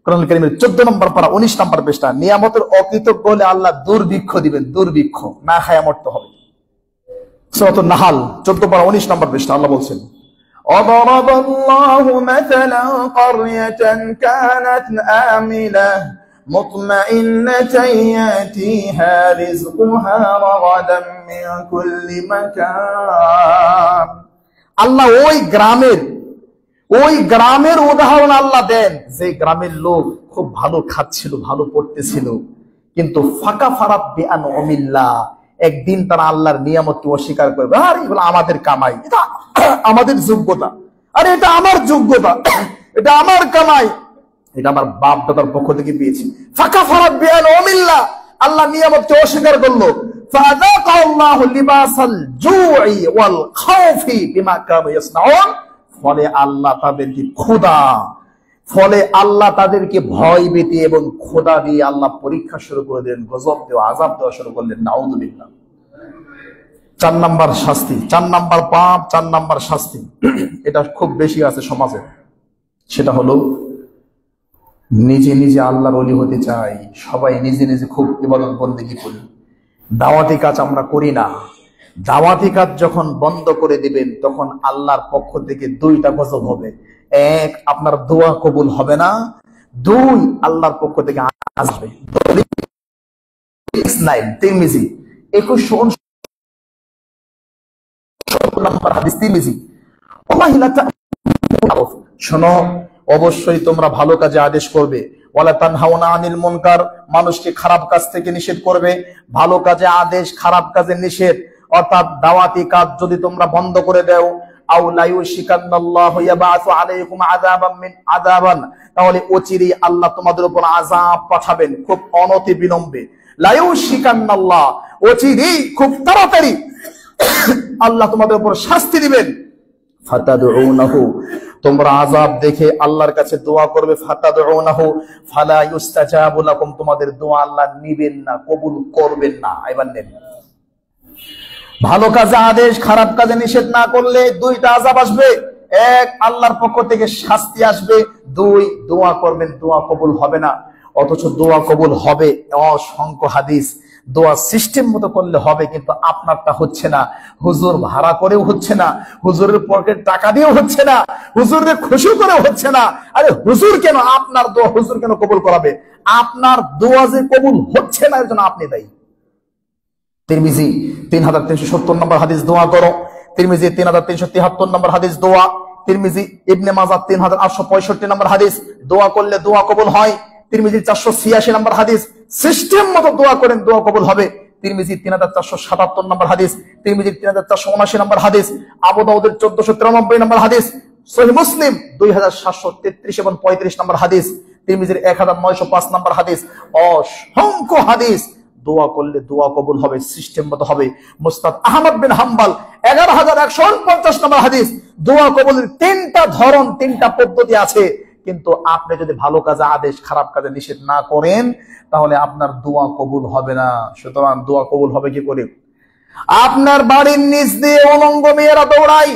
কোরআন কারীমের 14 নম্বর পারা 19 নম্বর পৃষ্ঠা, নিয়ামতের অকৃতজ্ঞ হলে আল্লাহ দুর্ভিক্ষ দিবেন, দুর্ভিক্ষ, না খায়া মরতে হবে। সূরাতুন নাহাল 14 পারা 19 নম্বর পৃষ্ঠা আল্লাহ বলছেন, وَضَرَبَ اللَّهُ مَثَلًا قَرْيَةً كَانَتْ آمِنَةً مُطْمَئِنَّةً يَأْتِيهَا رِزْقُهَا رَغَدًا مِنْ كُلِّ مَكَانٍ। আল্লাহ ওই গ্রামের উদাহরণ আল্লাহ দেন, যে গ্রামের লোক খুব ভালো খাচ্ছিল, ভালো পড়তেছিল, কিন্তু ফাঁকা ফারাত বিআনউমিল্লাহ, একদিন তারা আল্লাহর নিয়ামতকে অস্বীকার করবে, আর এগুলো আমাদের কামাই, এটা আমাদের যোগ্যতা, আরে এটা আমার যোগ্যতা, এটা আমার কামাই, এটা আমার বাপ দাদার পক্ষ থেকে পেয়েছি। ফাঁকা ফারাত বিআনউমিল্লাহ, আল্লাহ নিয়ামতকে অস্বীকার করলো, ফাযাকাল্লাহু লিবাসাল জুই ওয়াল খাউফি বিমা কানু ইয়াসনাউন, ফলে আল্লাহ তাদেরকে ভয় ভীতি এবং খোদা দিয়ে আল্লাহ পরীক্ষা শুরু করে দিলেন, গজব দেওয়া, আযাব দেওয়া শুরু করলেন। নাউযুবিল্লাহ। 4 নম্বর শাস্তি, 4 নম্বর পাপ, 4 নম্বর শাস্তি, এটা খুব বেশি আছে সমাজে, সেটা হলো নিজে নিজে আল্লাহর ওলি হতে চাই, সবাই নিজে নিজে খুব ইবাদত বন্দেগী করি, দাওয়াতি কাজ আমরা করি না। দাওয়াতি কাজ যখন বন্ধ করে দিবেন, তখন আল্লাহর পক্ষ থেকে 2টা গজব হবে। 1, আপনার দোয়া কবুল হবে না, 2, আল্লাহর পক্ষ থেকে আযাব হবে। তিরমিজি 21 নম্বর হাদিস, তিরমিজি, শোনো, অবশ্যই তোমরা ভালো কাজে আদেশ করবে, ওয়ালা তানহাউনা আনিল মুনকার, মানুষকে খারাপ কাজ থেকে নিষেধ করবে। ভালো কাজে আদেশ, খারাপ কাজে নিষেধ, অর্থাৎ দাওয়াতি কাজ যদি তোমরা বন্ধ করে দাও, আও লা ইউশিকান্নাল্লাহু ইয়াবআসু আলাইকুম আযাবান, তাহলে অচিরেই আল্লাহ তোমাদের উপর আযাব পাঠাবেন, খুব অনতি বিলম্বে। লা ইউশিকান্নাল্লাহ, অচিরেই, খুব তাড়াতাড়ি আল্লাহ তোমাদের উপর শাস্তি দিবেন। ফাতাদউনাহু, তোমরা আযাব দেখে আল্লাহর কাছে দোয়া করবে, ফাতাদউনাহু ফালা ইউস্তাজাবু লাকুম, তোমাদের দোয়া আল্লাহ নিবেন না, কবুল করবেন না। এবার নেন, ভালো কাজে আদেশ, খারাপ কাজে নিষেধ না করলে 2টা আযাব আসবে। 1, আল্লাহর পক্ষ থেকে শাস্তি আসবে, 2, দোয়া করবেন, দোয়া কবুল হবে না। অথচ দোয়া কবুল হবে, অসংখ্য হাদিস, দোয়া সিস্টেম মতো করলে হবে, কিন্তু আপনারটা হচ্ছে না, হুজুর ভাড়া করেও হচ্ছে না, হুজুরের পকেট টাকা দিয়েও হচ্ছে না, হুজুরের খুশি করেও হচ্ছে না। আরে হুজুর কেন, আপনার দোয়া হুজুর কেন কবুল করাবে? আপনার দোয়া যে কবুল হচ্ছে না, এর জন্য আপনি দায়ী। তিরমিজি 3370 নম্বর হাদিস, দোয়া করো। তিরমিজি 3373 নম্বর হাদিস, দোয়া। তিরমিজি ইবনে মাজাহ 3865 নম্বর হাদিস, দোয়া করলে দোয়া কবুল হয়। তিরমিজি 486 নম্বর হাদিস, সিস্টেম মতো দোয়া করেন, দোয়া কবুল হবে। তিরমিজি 3477 নম্বর হাদিস, তিরমিজি 3479 নম্বর হাদিস, আবু দাউদের 1493 নম্বর হাদিস, সহিহ মুসলিম 2733 এবং 35 নম্বর হাদিস, তিরমিজির 1905 নম্বর হাদিস, অসংখ্য হাদিস। দোয়া করলে দোয়া কবুল হবে, সিস্টেম মতো হবে। মুসনাদ আহমদ বিন হাম্বল 11149 নম্বর হাদিস। দোয়া কবুলের তিনটা ধরন, তিনটা পদ্ধতি আছে, কিন্তু আপনি যদি ভালো কাজে আদেশ, খারাপ কাজে নিষেধ না করেন, তাহলে আপনার দোয়া কবুল হবে না। সুতরাং দোয়া কবুল হবে কি করে? আপনার বাড়ির নিচ দিয়ে উলঙ্গ মেয়েরা দৌড়ায়,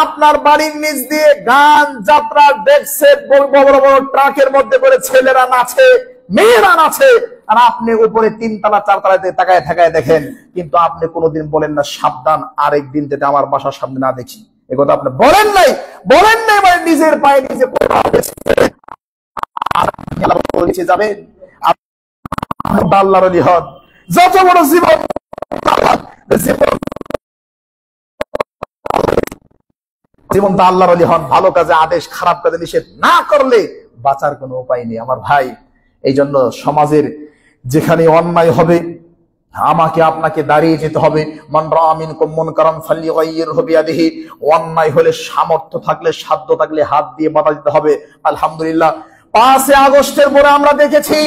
আপনার বাড়ির নিচ দিয়ে গান, যাত্রা, ডেক্সে, বড় বড় ট্রাকের মধ্যে করে ছেলেরা নাচে, মেয়েরা নাচে, আর আপনি উপরে 3 তলা 4 তলাতে তাকায় থাকায় দেখেন, কিন্তু আপনি কোনোদিন বলেন না সাবধান, আরেকদিন থেকে আমার বাসার সামনে না দেখি। এ কথা আপনি বলেন নাই মানে নিজের পায়ে নিজে নিচে যাবেন। আল্লাহর ওলি হন, যত বড় জীবন জীবনটা আল্লাহর ওলি হন, ভালো কাজে আদেশ, খারাপ কাজে নিষেধ না করলে বাঁচার কোনো উপায় নেই আমার ভাই। এই জন্য সমাজের যেখানে অন্যায় হবে, আমাকে আপনাকে দাঁড়িয়ে যেতে হবে। মান রাআ মিনকুম মুনকারান ফালইয়ুগাইয়িরহু বিয়াদিহি, অন্যায় হলে সামর্থ্য থাকলে, সাধ্য থাকলে হাত দিয়ে বাধা দিতে হবে। আলহামদুলিল্লাহ 5 আগস্টের পরে আমরা দেখেছি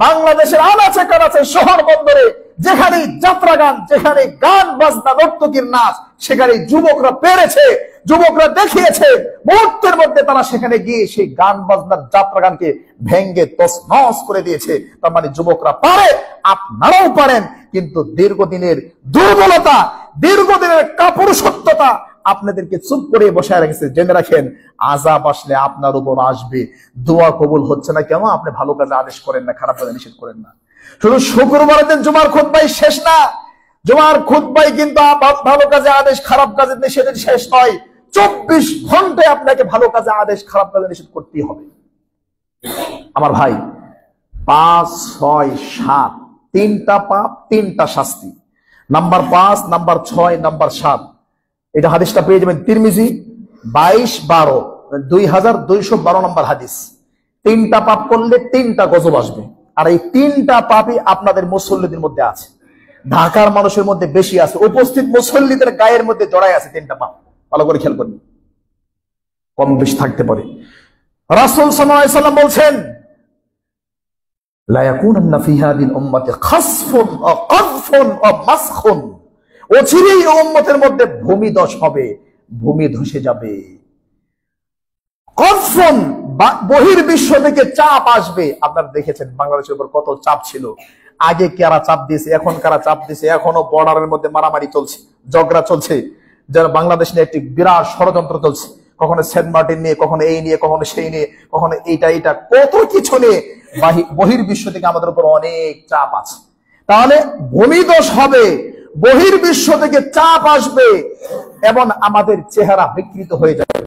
বাংলাদেশের আনাচে কানাচে, শহর বন্দরে, যেখানে যাত্রা গান, যেখানে গান বাজনা, নর্তকীর নাচ, সেখানে যুবকরা পেরেছে, যুবকরা দেখিয়েছে, মুহূর্তের মধ্যে তারা সেখানে গিয়ে সেই গান বাজনার, যাত্রা গানকে ভেঙ্গে তছনছ করে দিয়েছে। তার মানে যুবকরা পারে, আপনারাও পারেন, কিন্তু দীর্ঘদিনের দুর্বলতা, দীর্ঘদিনের কাপুরুষত্বতা আপনাদেরকে চুপ করে বসায় রেখেছে। জেনে রাখেন, আযাব আসলে আপনার উপর আসবে। দোয়া কবুল হচ্ছে না কেন? আপনি ভালো কাজে আদেশ করেন না, খারাপ কাজে নিষেধ করেন না। শুধু শুক্রবারের দিন জুমার খুতবাই শেষ না, জুমার খুতবাই কিন্তু ভালো কাজে আদেশ, খারাপ কাজে নিষেধের শেষ নয়। 24 ঘন্টায় আপনাকে ভালো কাজে আদেশ, খারাপ কাজে নিষেধ করতেই হবে আমার ভাই। 5, 6, 7 তিনটা পাপ, তিনটা শাস্তি। নাম্বার 5, নাম্বার 6, নাম্বার 7, এটা হাদিসটা পেয়ে যাবেন তিরমিজি 22-12, 2212 নম্বর হাদিস। তিনটা পাপ করলে 3টা গজব আসবে, আর এই 3টা পাপই আপনাদের মুসল্লিদের মধ্যে আছে, ঢাকার মানুষের মধ্যে বেশি আছে, উপস্থিত মুসল্লিদের গায়ের মধ্যে জড়াই আছে 3টা পাপ। ভালো করে খেয়াল করুন, কম বেশি থাকতে পারে। রাসূল সাল্লাল্লাহু আলাইহি ওয়াসাল্লাম বলছেন, লা ইয়াকুনান্না ফি হাদিল উম্মতি খাসফুন ওয়া কাযফুন ওয়া মাসখুন, অচিরেই উম্মতের মধ্যে ভূমিধস হবে, ভূমি ধসে যাবে। কাযফুন, বহির্বিশ্ব থেকে চাপ আসবে। আপনারা দেখেছেন বাংলাদেশের উপর কত চাপ ছিল, আগে কারা চাপ দিয়েছে, এখন কারা চাপ দিয়েছে, এখনো বর্ডারের মধ্যে মারামারি চলছে, ঝগড়া চলছে, যারা বাংলাদেশ নিয়ে একটি বিরাট ষড়যন্ত্র চলছে, কখনো সেন্ট মার্টিন নিয়ে, কখনো এই নিয়ে, কখনো সেই নিয়ে, কখনো এইটা কত কিছু নিয়ে বহির্বিশ্ব থেকে আমাদের উপর অনেক চাপ আছে। তাহলে ভূমিধস হবে, বহির্বিশ্ব থেকে চাপ আসবে এবং আমাদের চেহারা বিকৃত হয়ে যাবে।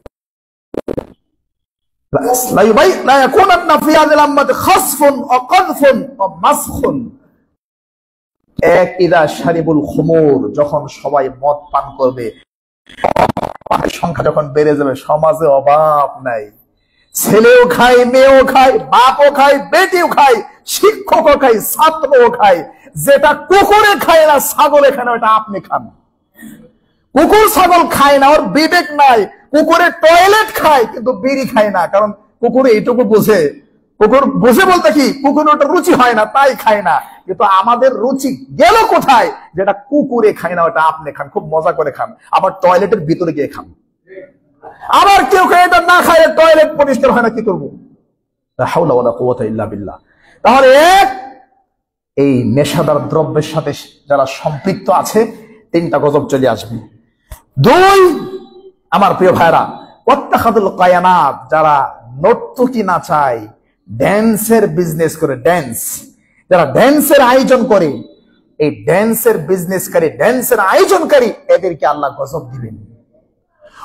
যখন সবাই মদ পান করবে, সংখ্যা যখন বেড়ে যাবে, সমাজে অভাব নাই, ছেলেও খায়, মেয়েও খায়, বাপও খায়, বেটিও খায়, শিক্ষকও খায়, ছাত্রও খায়। যেটা কুকুরে খায় না, ছাগলে খায় না, ওটা আপনি খান। কুকুর ছাগল খায় না, ওর বিবেক নাই। কুকুরের টয়লেট খায় কিন্তু বিড়ি খায় না, কারণ কুকুরে এইটুকু বোঝে। কুকুর বোঝে বলতে কি, কুকুরের ওটা রুচি হয় না, তাই খায় না। কিন্তু আমাদের রুচি গেল কোথায়? যেটা কুকুরে খায় না, ওটা আপনি খান, খুব মজা করে খান, আবার টয়লেটের ভিতরে গিয়ে খান। আবার কেউ খায়, এটা না খায়, টয়লেট পরিষ্কার হয় না, কি করবো? লা হাওলা ওয়ালা কুওয়াতা ইল্লা বিল্লাহ। তাহলে এই নেশাদার দ্রব্যের সাথে যারা সম্পৃক্ত আছে, 3টা গজব চলে আসবে। 2, আমার প্রিয় ভাইরা, ওয়াত্তাখাদুল কায়ানাত, যারা নর্তকী নাচায়, ড্যান্সের বিজনেস করে, যারা ড্যান্সের আয়োজন করে, এই ড্যান্সের বিজনেসকারী, ড্যান্সের আয়োজনকারী, এদেরকে আল্লাহ গজব দিবেন।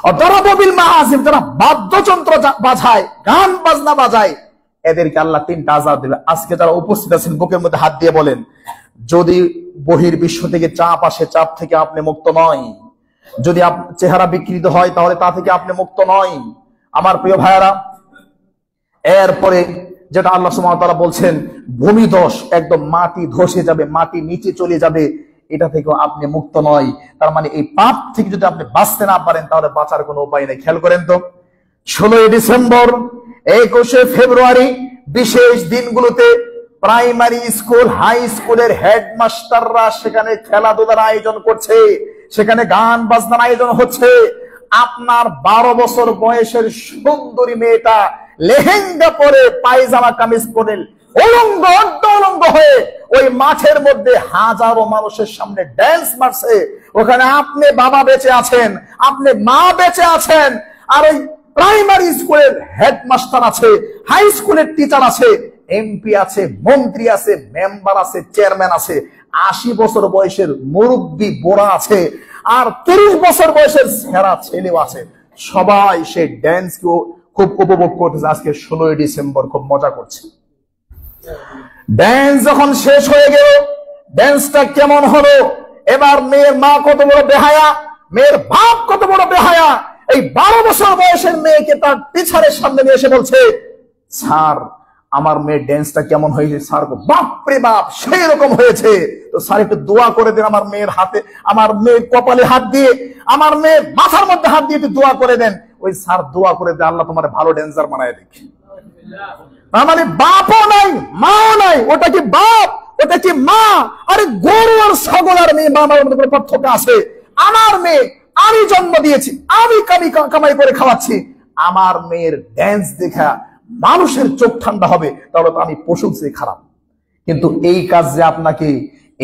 অদরাবিল মাআসিফ, যারা বাদ্যযন্ত্র বাজায়, গান বাজনা বাজায়, এদেরকে আল্লাহ 3টা আযাব দিবে। আজকে যারা উপস্থিত আছেন, বুকের মধ্যে হাত দিয়ে বলেন, যদি বহির্বিশ্ব থেকে চাপ আসে, চাপ থেকে আপনি মুক্ত নয়। যদি চেহারা বিকৃত হয়, তাহলে তা থেকে আপনি মুক্ত নয় আমার প্রিয় ভাইয়ারা। এরপরে যেটা আল্লাহ সুবহানাহু ওয়া তাআলা বলছেন, ভূমিধস, একদম মাটি ধসে যাবে, মাটি নিচে চলে যাবে, এটা থেকেও আপনি মুক্ত নয়। তার মানে এই পাপ থেকে যদি আপনি বাঁচতে না পারেন, তাহলে বাঁচার কোনো উপায় নেই। খেয়াল করেন তো, 16ই ডিসেম্বর, 21শে ফেব্রুয়ারি বিশেষ দিনগুলোতে প্রাইমারি স্কুল, হাই স্কুলের হেডমাস্টাররা সেখানে খেলাধুলার আয়োজন করছে, সেখানে গান বাজনার আয়োজন হচ্ছে। আপনার 12 বছর বয়সের সুন্দরী মেয়েটা লেহেঙ্গা পরে, পায়জামা কামিজ পরে, উলঙ্গ অর্ধউলঙ্গ হয়ে ওই মাঠের মধ্যে হাজারো মানুষের সামনে ড্যান্স মারছে। ওখানে আপনি বাবা বেঁচে আছেন, আপনি মা বেঁচে আছেন, আর ওই প্রাইমারি স্কুলের হেডমাস্টার আছে, হাই স্কুলের টিচার আছে, এমপি আছে, মন্ত্রী আছে, মেম্বার আছে, চেয়ারম্যান আছে, 80 বছর বয়সের মুরব্বী বোরা আছে, আর 30 বছর বয়সের সেরা ছেলেও আছে। সবাই সেই ড্যান্সকে খুব উপভোগ করতেছে। আজকে 16ই ডিসেম্বর খুব মজা করছে। ড্যান্স যখন শেষ হয়ে গেল, ড্যান্সটা কেমন হলো? এবার মেয়ের মা কত বড় বেহায়া, মেয়ের বাপ কত বড় বেহায়া, এই 12 বছর বয়সের মেয়েকে তার টিচারের সামনে নিয়ে এসে বলছে, স্যার আমার মেয়ের ড্যান্সটা কেমন হয়েছে? স্যার বাপরে বাপ সেই রকম হয়েছে, তো স্যার একটু দোয়া করে দেন আমার মেয়ের হাতে, আমার মেয়ের কপালে হাত দিয়ে, আমার মেয়ের মাথার মধ্যে হাত দিয়ে একটু দোয়া করে দেন। ওই স্যার দোয়া করে দেন, আল্লাহ তোমার ভালো ড্যান্সার বানায় দেখি। মানে বাপও নাই, মাও নাই, ওটা কি বাপ, ওটা কি মা? আরে গরু আর ছাগল আর মেয়ে বাবার মধ্যে কোনো পার্থক্য আছে? আমার মেয়ে আমি জন্ম দিয়েছি, আমি কামাই করে খাওয়াচ্ছি, আমার মেয়ের ড্যান্স দেখা মানুষের চোখ ঠান্ডা হবে, তাহলে তো আমি পশুর চেয়ে খারাপ। কিন্তু এই কাজ যে আপনাকে,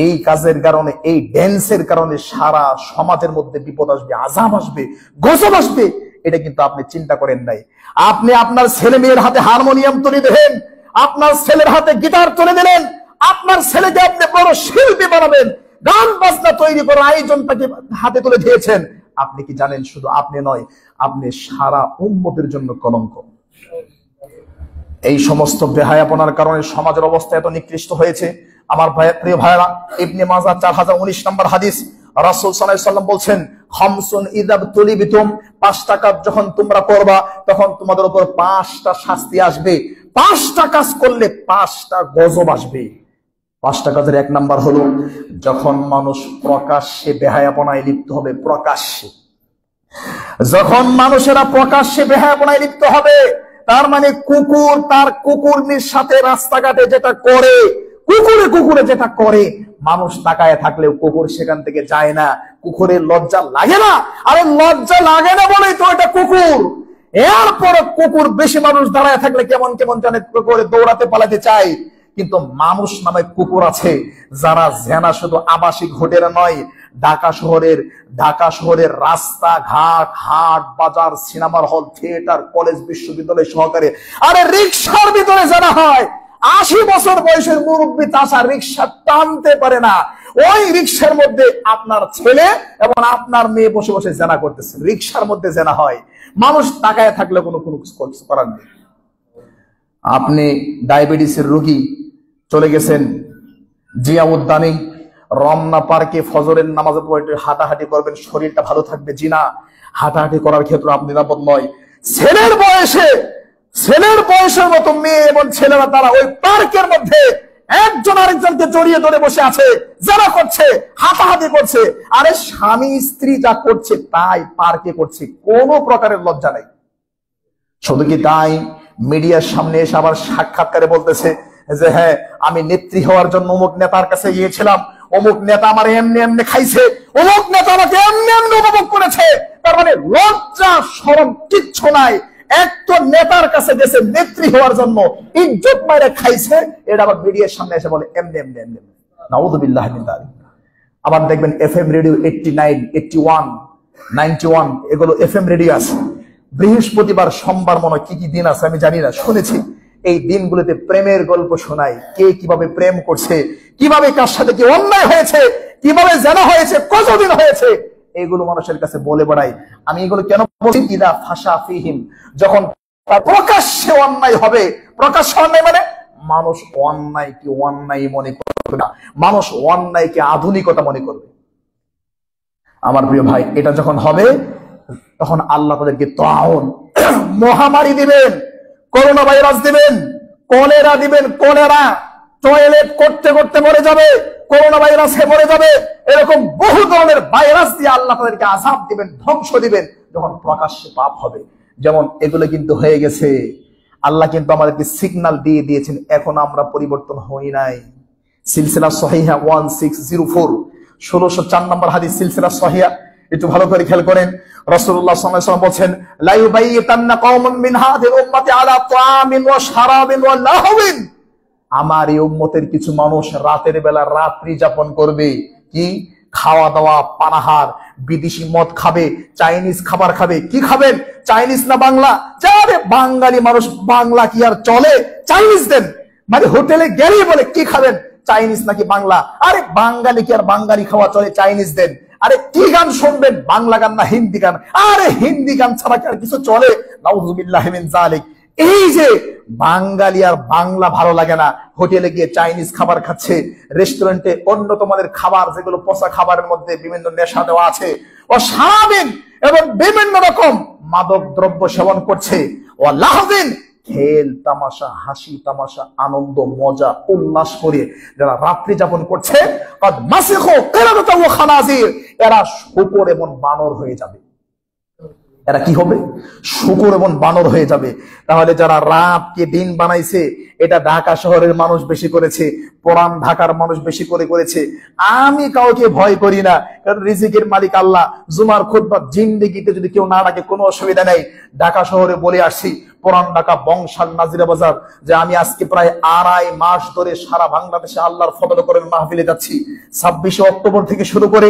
এই কাজের কারণে, এই ড্যান্সের কারণে সারা সমাজের মধ্যে বিপদ আসবে, আযাব আসবে, গজব আসবে, এটা কিন্তু আপনি চিন্তা করেন নাই। আপনি আপনার ছেলে মেয়ের হাতে হারমোনিয়াম তুলে দিলেন, আপনার ছেলের হাতে গিটার তুলে দিলেন, আপনার ছেলেকে আপনি বড় শিল্পী বানাবেন, গান বাজনা তৈরি করার আয়োজনটাকে হাতে তুলে দিয়েছেন। আপনি কি জানেন, শুধু আপনি নয়, আপনি সারা উম্মতের জন্য কলঙ্ক। এই সমস্ত বেহায়াপনার কারণে সমাজের অবস্থা এত নিকৃষ্ট হয়েছে। আমার প্রিয় ভাইরা, ইবনে মাজাহ 4019 নম্বর হাদিস, রাসূল সাল্লাল্লাহু আলাইহি ওয়াসাল্লাম বলছেন, খামসুন ইযা তুলিবিতুম, 5টা কাজ যখন তোমরা করবা তখন তোমাদের উপর 5টা শাস্তি আসবে। 5টা কাজ করলে 5টা গজব আসবে। 5টা কাজের 1 নাম্বার হলো, যখন মানুষ প্রকাশ্যে বেহায়াপনায় লিপ্ত হবে, প্রকাশ্যে, যখন মানুষেরা প্রকাশ্যে বেহায়াপনায় লিপ্ত হবে, তার মানে কুকুর তার কুকুরনির সাথে রাস্তাঘাটে যেটা করে, কুকুরে যেটা করে, মানুষ তাকায় থাকলেও কুকুর সেখান থেকে যায় না। কুকুরের লজ্জা লাগে না? আরে লজ্জা লাগে না বলেই তো এটা কুকুর। এরপর কুকুর বেশি মানুষ দাঁড়ায় থাকলে কেমন কেমন জানে করে দৌড়াতে পালাতে চায়। কিন্তু মানুষ নামে কুকুর আছে যারা জেনা শুধু আবাসিক হোটেল নয়, ঢাকা শহরের রাস্তা ঘাট, হাট বাজার, সিনেমার হল, থিয়েটার, কলেজ, বিশ্ববিদ্যালয় সহকারে, আরে রিক্সার ভিতরে জানা হয়। 80 বছর বয়সের মুরব্বী চাচা রিক্সা টানতে পারে না, ওই রিক্সার মধ্যে আপনার ছেলে এবং আপনার মেয়ে বসে বসে জেনা করতেছে, রিক্সার মধ্যে জেনা হয়। মানুষ তাকায় থাকলে কোনো কিছু করার নেই। আপনি ডায়াবেটিসের রোগী, চলে গেছেন জিয়া উদ্যানে, রমনা পার্কে ফজরের নামাজের পর হাঁটাহাঁটি করবেন, শরীরটা ভালো থাকবে। জিনা হাঁটাহাঁটি করার ক্ষেত্রে আপনি নিরাপদ নয়। ছেলের বয়সের মতো মেয়ে এবং ছেলেরা তারা ওই পার্কের মধ্যে একজন আরেকজনকে জড়িয়ে ধরে বসে আছে, যারা করছে, হাঁটাহাঁটি করছে। আরে স্বামী স্ত্রী যা করছে তাই পার্কে করছে, কোনো প্রকারের লজ্জা নাই। শুধু কি তাই, মিডিয়ার সামনে এসে আবার সাক্ষাৎকারে বলতেছে যে হ্যাঁ আমি নেত্রী হওয়ার জন্য অমুক নেতার কাছে গিয়েছিলাম, অমুক নেতা আমার এমনি এমনি খাইছে, অমুক নেতা আমাকে এমনি এমনি উপভোগ করেছে। তার মানে লজ্জা শরম কিচ্ছু নাই। এক তো নেতার কাছে গেছে নেত্রী হওয়ার জন্য, ইজ্জত মাইরে খাইছে, এটা আবার মিডিয়ার সামনে এসে বলে এমনি এমনি এমনি। নাউযুবিল্লাহ মিন যালিক। আবার দেখবেন এফএম রেডিও 89, 81, 91 এগুলো এফএম রেডিও আছে। বৃহস্পতিবার, সোমবার, মনে কি কি দিন আছে আমি জানি না, শুনেছি এই দিনগুলোতে প্রেমের গল্প শোনায়, কে কিভাবে প্রেম করছে, কিভাবে কার সাথে কি অন্যায় হয়েছে, কিভাবে জানা হয়েছে, কতদিন হয়েছে, এগুলো মানুষের কাছে বলে বেড়াই। আমি এগুলো কেন বলছি, ইদা ফাশা ফিহিম, যখন প্রকাশ্যে অন্যায় হবে, প্রকাশ্যে অন্যায় মানে মানুষ অন্যায়কে অন্যায় মনে করবে না, মানুষ অন্যায়কে আধুনিকতা মনে করবে। আমার প্রিয় ভাই, এটা যখন হবে তখন আল্লাহ তাদেরকে তাউন, মহামারী দিবেন, করোনা ভাইরাস দিবেন, কলেরা দিবেন, কলেরা, টয়লেট করতে করতে মরে যাবে, করোনা ভাইরাসে মরে যাবে, এরকম বহু ধরনের ভাইরাস দিয়ে আল্লাহ তাদেরকে আযাব দিবেন, ধ্বংস দিবেন, যখন প্রকাশ্যে পাপ হবে। যেমন এগুলো কিন্তু হয়ে গেছে। আল্লাহ কিন্তু আমাদেরকে সিগন্যাল দিয়ে দিয়েছেন, এখন আমরা পরিবর্তন হই নাই। সিলসিলা সহিহা 1604, 1604 নম্বর হাদিস, সিলসিলা সহিহা। একটু ভালো করে খেয়াল করেন, রাসূলুল্লাহ সাল্লাল্লাহু আলাইহি ওয়াসাল্লাম বলেন, লা ইউবাইতান্না কওমুন মিন হাযিল উম্মতি আলা তাআমিন ওয়া শারাবিন ওয়া লাহওয়িন। আমার এই উম্মতের কিছু মানুষ রাতের বেলা রাত্রি যাপন করবে, কি খাওয়া দাওয়া, পানাহার, বিদেশি মদ খাবে, চাইনিজ খাবার খাবে। কি খাবেন? চাইনিজ না বাংলা? যারে বাঙালি মানুষ, বাংলা কি আর চলে? চাইনিজ দেন। মানে হোটেলে গেলেই বলে কি খাবেন, চাইনিজ নাকি বাংলা? আরে বাঙালি কি আর বাঙালি খাওয়া চলে? চাইনিজ দেন। আরে কি গান শুনবেন, বাংলা গান না হিন্দি গান? আরে হিন্দি গান ছাড়া কি আর কিছু চলে? নাউযুবিল্লাহি মিন যালিক। এই যে বাঙালি আর বাংলা ভালো লাগে না, হোটেলে গিয়ে চাইনিজ খাবার খাচ্ছে, রেস্টুরেন্টে অন্য তোমাদের খাবার যেগুলো পচা খাবারের মধ্যে বিভিন্ন নেশা দেওয়া আছে, ও সারাদিন এবং বিভিন্ন রকম মাদক দ্রব্য সেবন করছে, ও লাহদিন খেল তামাশা, হাসি তামাশা, আনন্দ মজা উল্লাস করে যারা রাত্রি যাপন করছে, এরা শূকর এবং বানর হয়ে যাবে। এরা কি হবে? শূকর এবং বানর হয়ে যাবে। তাহলে যারা রাতকে দিন বানাইছে, এটা ঢাকা শহরের মানুষ বেশি করেছে, পুরান ঢাকার মানুষ বেশি করে করেছে। আমি কাউকে ভয় করি না, কারণ রিজিকের মালিক আল্লাহ। জুমার খুতবা জিন্দেগিতে যদি কেউ না ডাকে কোনো অসুবিধা নেই। ঢাকা শহরে বলে আসছি, পুরান ঢাকা, বংশাল, নাজিরা বাজার, যে আমি আজকে প্রায় 2.5 মাস ধরে সারা বাংলাদেশে আল্লাহর ফজল করে মাহফিলে যাচ্ছি। 26 অক্টোবর থেকে শুরু করে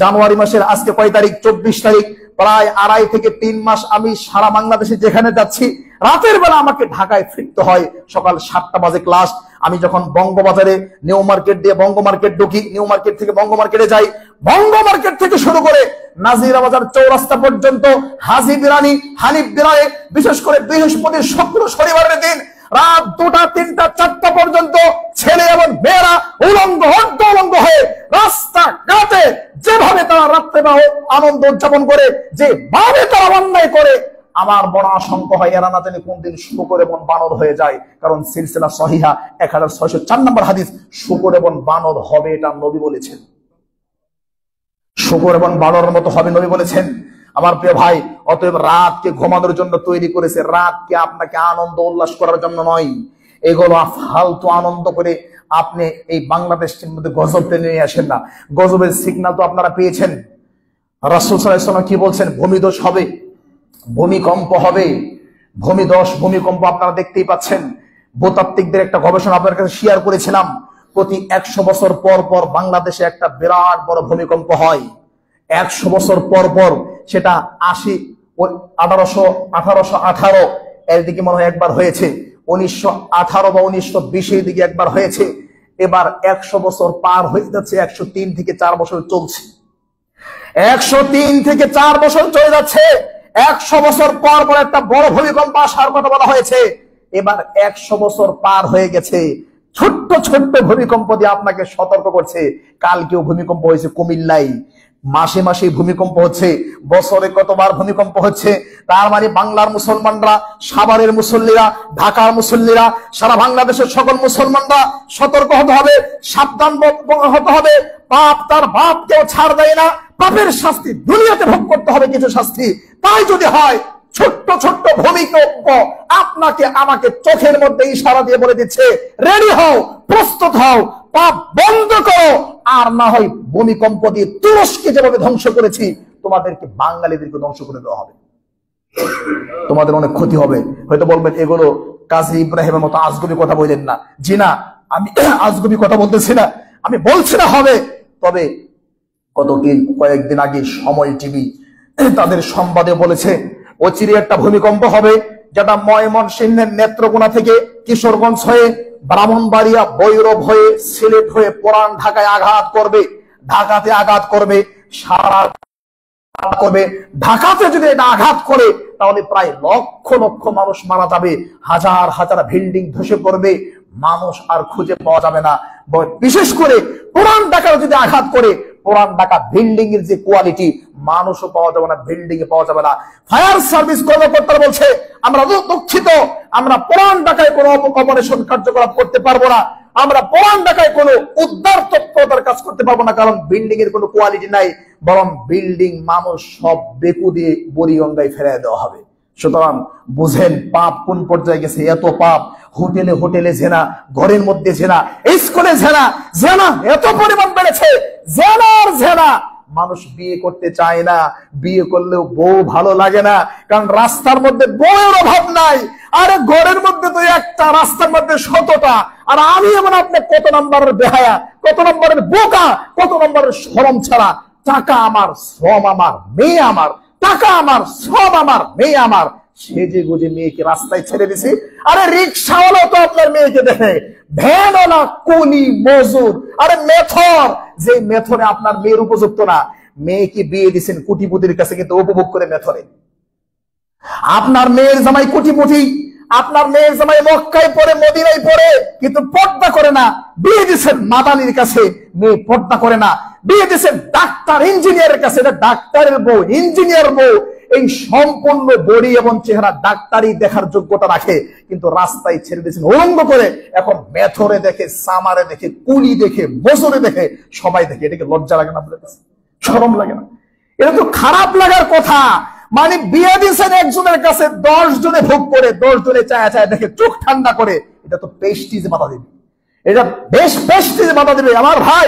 জানুয়ারি মাসের আজকে কয় তারিখ? 24 তারিখ। প্রায় 2.5 থেকে 3 মাস আমি সারা বাংলাদেশে যেখানে যাচ্ছি, রাতের বেলা আমাকে ঢাকায় ফিরতে হয়। সকাল 7টা বাজে ক্লাস। আমি যখন বঙ্গবাজারে নিউ মার্কেট দিয়ে বঙ্গ মার্কেট ঢুকি, নিউ মার্কেট থেকে বঙ্গ মার্কেটে যাই, বঙ্গ মার্কেট থেকে শুরু করে নাজিরা বাজার চৌরাস্তা পর্যন্ত হাজি বিরানি, হানিফ বিরানি, বিশেষ করে বৃহস্পতি, শুক্র, শনিবারের দিন রাত 2টা, 3টা, 4টা পর্যন্ত ছেলে এবং মেয়েরা উলঙ্গ, অর্ধ উলঙ্গ হয়ে রাস্তা ঘাটে যেভাবে তারা রাত্রে আনন্দ উদযাপন করে, যেভাবে তারা অন্যায় করে, আমার বড় আশঙ্কা হয় এরা না জানি কোনদিন শূকর এবং বানর হয়ে যায়। কারণ সিলসিলা সহিহা 1604 নম্বর হাদিস, শূকর এবং বানর হবে, এটা নবী বলেছেন। শূকর এবং বানরের মতো হবে, নবী বলেছেন। আমার প্রিয় ভাই, অতএব রাতকে ঘুমানোর জন্য তৈরি করেছে, রাতকে আপনাকে আনন্দ উল্লাস করার জন্য নয়। এগুলো ফালতু আনন্দ করে আপনি এই বাংলাদেশের মধ্যে গজব টেনে নিয়ে আসেন না। গজবের সিগন্যাল তো আপনারা পেয়েছেন। রাসূল সাল্লাল্লাহু আলাইহি ওয়াসাল্লাম কি বলছেন? ভূমিধস হবে, ভূমিকম্প হবে। ভূমিধস, ভূমিকম্প আপনারা দেখতেই পাচ্ছেন। ভূতাত্ত্বিকদের একটা গবেষণা আপনার কাছে শেয়ার করেছিলাম। প্রতি 100 বছর পর পর বাংলাদেশে একটা বিরাট বড় ভূমিকম্প হয়। 100 বছর পর পর, সেটা 1818 এর দিকে মনে হয় একবার হয়েছে, 1918 বা 1920 এর দিকে একবার হয়েছে। এবার 100 বছর পার হয়ে যাচ্ছে, 103 থেকে 4 বছর চলছে। 103 থেকে 4 বছর চলে যাচ্ছে। 100 বছর পর পর একটা বড় ভূমিকম্প আসার কথা বলা হয়েছে। এবার 100 বছর পার হয়ে গেছে। ছোট্ট ছোট্ট ভূমিকম্প দিয়ে আপনাকে সতর্ক করছে। কালকেও ভূমিকম্প হয়েছে কুমিল্লায়, মাসে মাসে ভূমিকম্প হচ্ছে, বছরে কতবার ভূমিকম্প হচ্ছে। তার মানে বাংলার মুসলমানরা, সাভারের মুসল্লিরা, ঢাকার মুসল্লিরা, সারা বাংলাদেশের সকল মুসলমানরা সতর্ক হতে হবে, সাবধান হতে হবে। পাপ তার বাপ কেউ ছাড় দেয় না। পাপের শাস্তি দুনিয়াতে ভোগ করতে হবে কিছু শাস্তি। তাই যদি হয়, ছোট্ট ছোট্ট ভূমিকম্প আপনাকে আমাকে চোখের মধ্যে ইশারা দিয়ে বলে দিচ্ছে, রেডি হও, প্রস্তুত হও, পাপ বন্ধ করো। আর না হয় ভূমিকম্প দিয়ে তুরস্কে যেভাবে ধ্বংস করেছি, তোমাদেরকে বাঙালিদেরকে ধ্বংস করে দেওয়া হবে। তোমাদের অনেক ক্ষতি হবে। হয়তো বলবেন এগুলো কাজী ইব্রাহিমের মতো আজগুবি কথা বললেন না। জি না, আমি আজগুবি কথা বলতেছি না, আমি বলছি না হবে। তবে কয়েকদিন আগে সময় টিভি তাদের সংবাদে বলেছে অচিরে একটা ভূমিকম্প হবে, যেটা ময়মনসিংহের নেত্রকোনা থেকে কিশোরগঞ্জ হয়ে ব্রাহ্মণবাড়িয়া, ভৈরব হয়ে, সিলেট হয়ে পুরান ঢাকায় আঘাত করবে। ঢাকাতে আঘাত করবে, সারা করবে। ঢাকাতে যদি এটা আঘাত করে, তাহলে প্রায় লক্ষ লক্ষ মানুষ মারা যাবে, হাজার হাজার বিল্ডিং ধসে পড়বে, মানুষ আর খুঁজে পাওয়া যাবে না। বিশেষ করে পুরান ঢাকা যদি আঘাত করে, পুরান ঢাকা বিল্ডিং এর যে কোয়ালিটি, মানুষও পাওয়া যাবে না, বিল্ডিং এ পাওয়া যাবে না। ফায়ার সার্ভিস কর্মকর্তারা বলছে, আমরা দুঃখিত, আমরা পুরান ঢাকায় কোনো অপারেশন কার্যকলাপ করতে পারবো না, আমরা পুরান ঢাকায় কোনো উদ্ধার তৎপরতার কাজ করতে পারবো না, কারণ বিল্ডিং এর কোনো কোয়ালিটি নাই। বরং বিল্ডিং, মানুষ সব বেকু দিয়ে বুড়িগঙ্গায় ফেরাই দেওয়া হবে। সুতরাং বুঝেন পাপ কোন পর্যায়ে গেছে। এত পাপ, হোটেলে হোটেলে জেনা, ঘরের মধ্যে জেনা, স্কুলে জেনা, জেনা এত পরিমাণ বেড়েছে, জেনার জেনা। মানুষ বিয়ে করতে চায় না, বিয়ে করলেও বউ ভালো লাগে না, কারণ রাস্তার মধ্যে বউয়ের অভাব নাই। আরে ঘরের মধ্যে তো একটা, রাস্তার মধ্যে 100টা। আর আমি এমন, আপনি কত নম্বরের বেহায়া, কত নম্বরের বোকা, কত নম্বরের শরম ছাড়া। টাকা আমার, শ্রম আমার, মেয়ে আমার, টাকা আমার, শ্রম আমার, মেয়ে আমার, সেজে গুজে মেয়েকে রাস্তায় ছেড়ে দিছি। আরে রিক্সাওয়ালাও তো আপনার মেয়েকে দেখে, ভ্যানওয়ালা, কুলি, মজুর, আরে মেথর, যে মেথরে আপনার মেয়ের উপযুক্ত না। মেয়েকে বিয়ে দিচ্ছেন কোটিপতির কাছে, কিন্তু উপভোগ করে মেথরে। আপনার মেয়ের জামাই কোটিপতি, আপনার মেয়ের জামাই মক্কায় পড়ে, মদিনায় পড়ে, কিন্তু পর্দা করে না। বিয়ে দিচ্ছেন মাদানির কাছে, মেয়ে পর্দা করে না। বিয়ে দিচ্ছেন ডাক্তার, ইঞ্জিনিয়ারের কাছে, এটা ডাক্তারের বউ, ইঞ্জিনিয়ার বউ। এই সম্পূর্ণ বডি এবং চেহারা ডাক্তারি দেখার যোগ্যতা রাখে, কিন্তু রাস্তায় ছেড়ে দিয়েছেন উলঙ্গ করে। এখন মেথরে দেখে, সামারে দেখে, কুলি দেখে, বছরে দেখে, সবাই দেখে। এটাকে লজ্জা লাগে না আপনাদের কাছে? শরম লাগে না? এটা তো খারাপ লাগার কথা। মানে বিয়ে দিয়েছেন একজনের কাছে, 10 জনে ভোগ করে, 10 জনে চায়া চায়া দেখে, চোখ ঠান্ডা করে। এটা তো পেস্টিজে বাধা দিবে, এটা বেশ পেস্টিজে বাধা দিবে। আমার ভাই,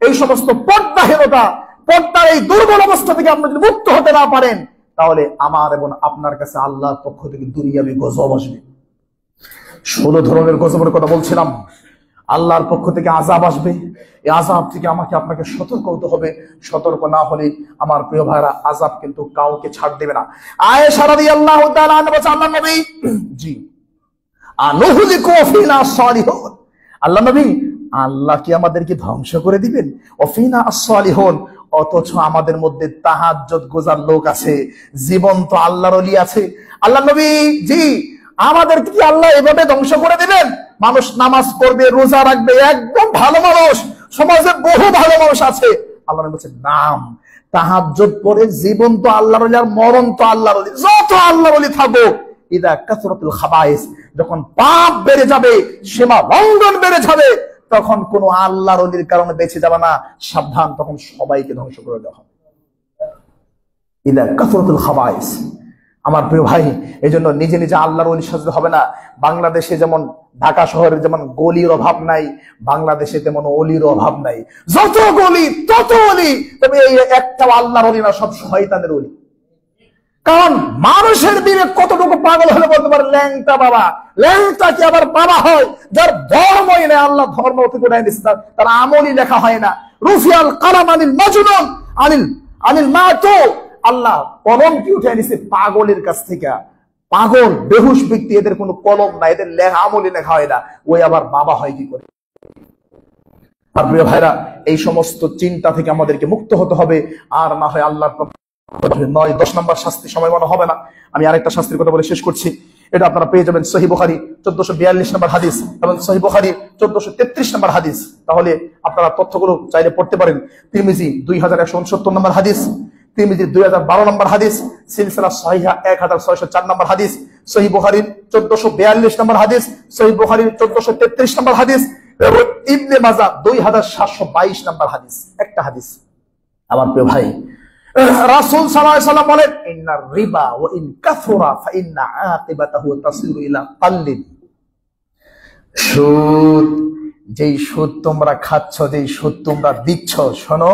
এই সমস্ত পর্দাহীনতা, পর্দার এই দুর্বল অবস্থা থেকে আপনি যদি মুক্ত হতে না পারেন, তাহলে আমার এবং আপনার কাছে আল্লাহর পক্ষ থেকে দুনিয়াবি গজব আসবে। 16 ধরনের গজবের কথা বলছিলাম। আল্লাহর পক্ষ থেকে আযাব আসবে। এই আযাব থেকে আমাকে আপনাকে সতর্ক হতে হবে। সতর্ক না হলে আমার প্রিয় ভাইরা, আযাব কিন্তু কাউকে ছাড় দেবে না। আয়েশা রাদিয়াল্লাহু তাআলা আনহা বলেন, আল্লাহ নবী, জি, আনুহলিকু ফিনা সালিহুন, আল্লাহ নবী, আল্লাহ কি আমাদেরকে ধ্বংস করে দিবেন? ওফিনা আস-সালিহুন, অথচ আমাদের মধ্যে তাহাজ্জুদ গোজার লোক আছে, জীবন্ত আল্লাহর ওলি আছে। আল্লাহ নবী, জি, আমাদের কি আল্লাহ এভাবে ধ্বংস করে দিবেন? মানুষ নামাজ পড়বে, রোজা রাখবে, একদম ভালো মানুষ, সমাজে বহু ভালো মানুষ আছে। আল্লাহ বলছে, নাম তাহাজ্জুদ পড়ে জীবন্ত আল্লাহর ওলি আর মরন্ত আল্লাহর ওলি, যত আল্লাহর ওলি থাকো, ইদা কাসরাতুল খাবাইস, যখন পাপ বেড়ে যাবে, সীমা লঙ্ঘন বেড়ে যাবে, তখন কোন আল্লাহর ওলির কারণে বেঁচে যাবে না। সাবধান, তখন সবাইকে ধ্বংস করে দেওয়া হবে। ইদা কাসরাতুল খাবাইস। আমার প্রিয় ভাই, এই জন্য নিজে নিজে আল্লাহর ওলি সাজতে হবে না। বাংলাদেশে যেমন, ঢাকা শহরে যেমন গলির অভাব নাই, বাংলাদেশে তেমন অলির অভাব নাই। যত গলি তত অলি, তবে এই একটা আল্লাহর ওলি না, সব শয়তানের ওলি। কারণ মানুষের বিবেক কতটুকু পাগল হলে বলতে পারে ল্যাংটা বাবা। ল্যাংটা কি আবার বাবা হয়? যার ধর্মই নেই, আল্লাহ ধর্ম থেকে তার আমলই লেখা হয় না। রুফিয়াল কালাম আনিল মাজনুন আনিল মাতু, আল্লাহ কলম কি উঠে নিছে পাগলের কাছ থেকে। পাগল, বেহুশ ব্যক্তি, এদের কোনো কলম নাই, এদের আমলই লেখা হয় না। ওই আবার বাবা হয় কি করে? আর প্রিয় ভাইরা, এই সমস্ত চিন্তা থেকে আমাদেরকে মুক্ত হতে হবে। আর না হয় আল্লাহর 9-10 নম্বর শাস্তি সময় মনে হবে না। আমি আরেকটা শাস্তির কথা বলে শেষ করছি। এটা আপনারা পেয়ে যাবেন সহিহ বুখারী 1442 নম্বর হাদিস এবং সহিহ বুখারী 1433 নম্বর হাদিস। তাহলে আপনারা তথ্যগুলো চাইলে পড়তে পারেন। তিরমিজি 2169 নম্বর হাদিস, তিরমিজি 2012 নম্বর হাদিস, সিলসিলা সহিহা 1604 নম্বর হাদিস, সহিহ বুখারী 1442 নম্বর হাদিস, সহিহ বুখারী 1433 নম্বর হাদিস এবং ইবনে মাজাহ 2722 নম্বর হাদিস। একটা হাদিস। আমার প্রিয় ভাই, রাসূল সাল্লাল্লাহু আলাইহি ওয়াসাল্লাম বলেন, ইন্নার রিবা ওয়া ইন কাসুরা ফা ইন্না আকিবাতাহু তাসিরু ইলা কাল্লিন। সুদ, যেই সুদ তোমরা খাচ্ছ, যেই সুদ তোমরা দিচ্ছ, শোনো,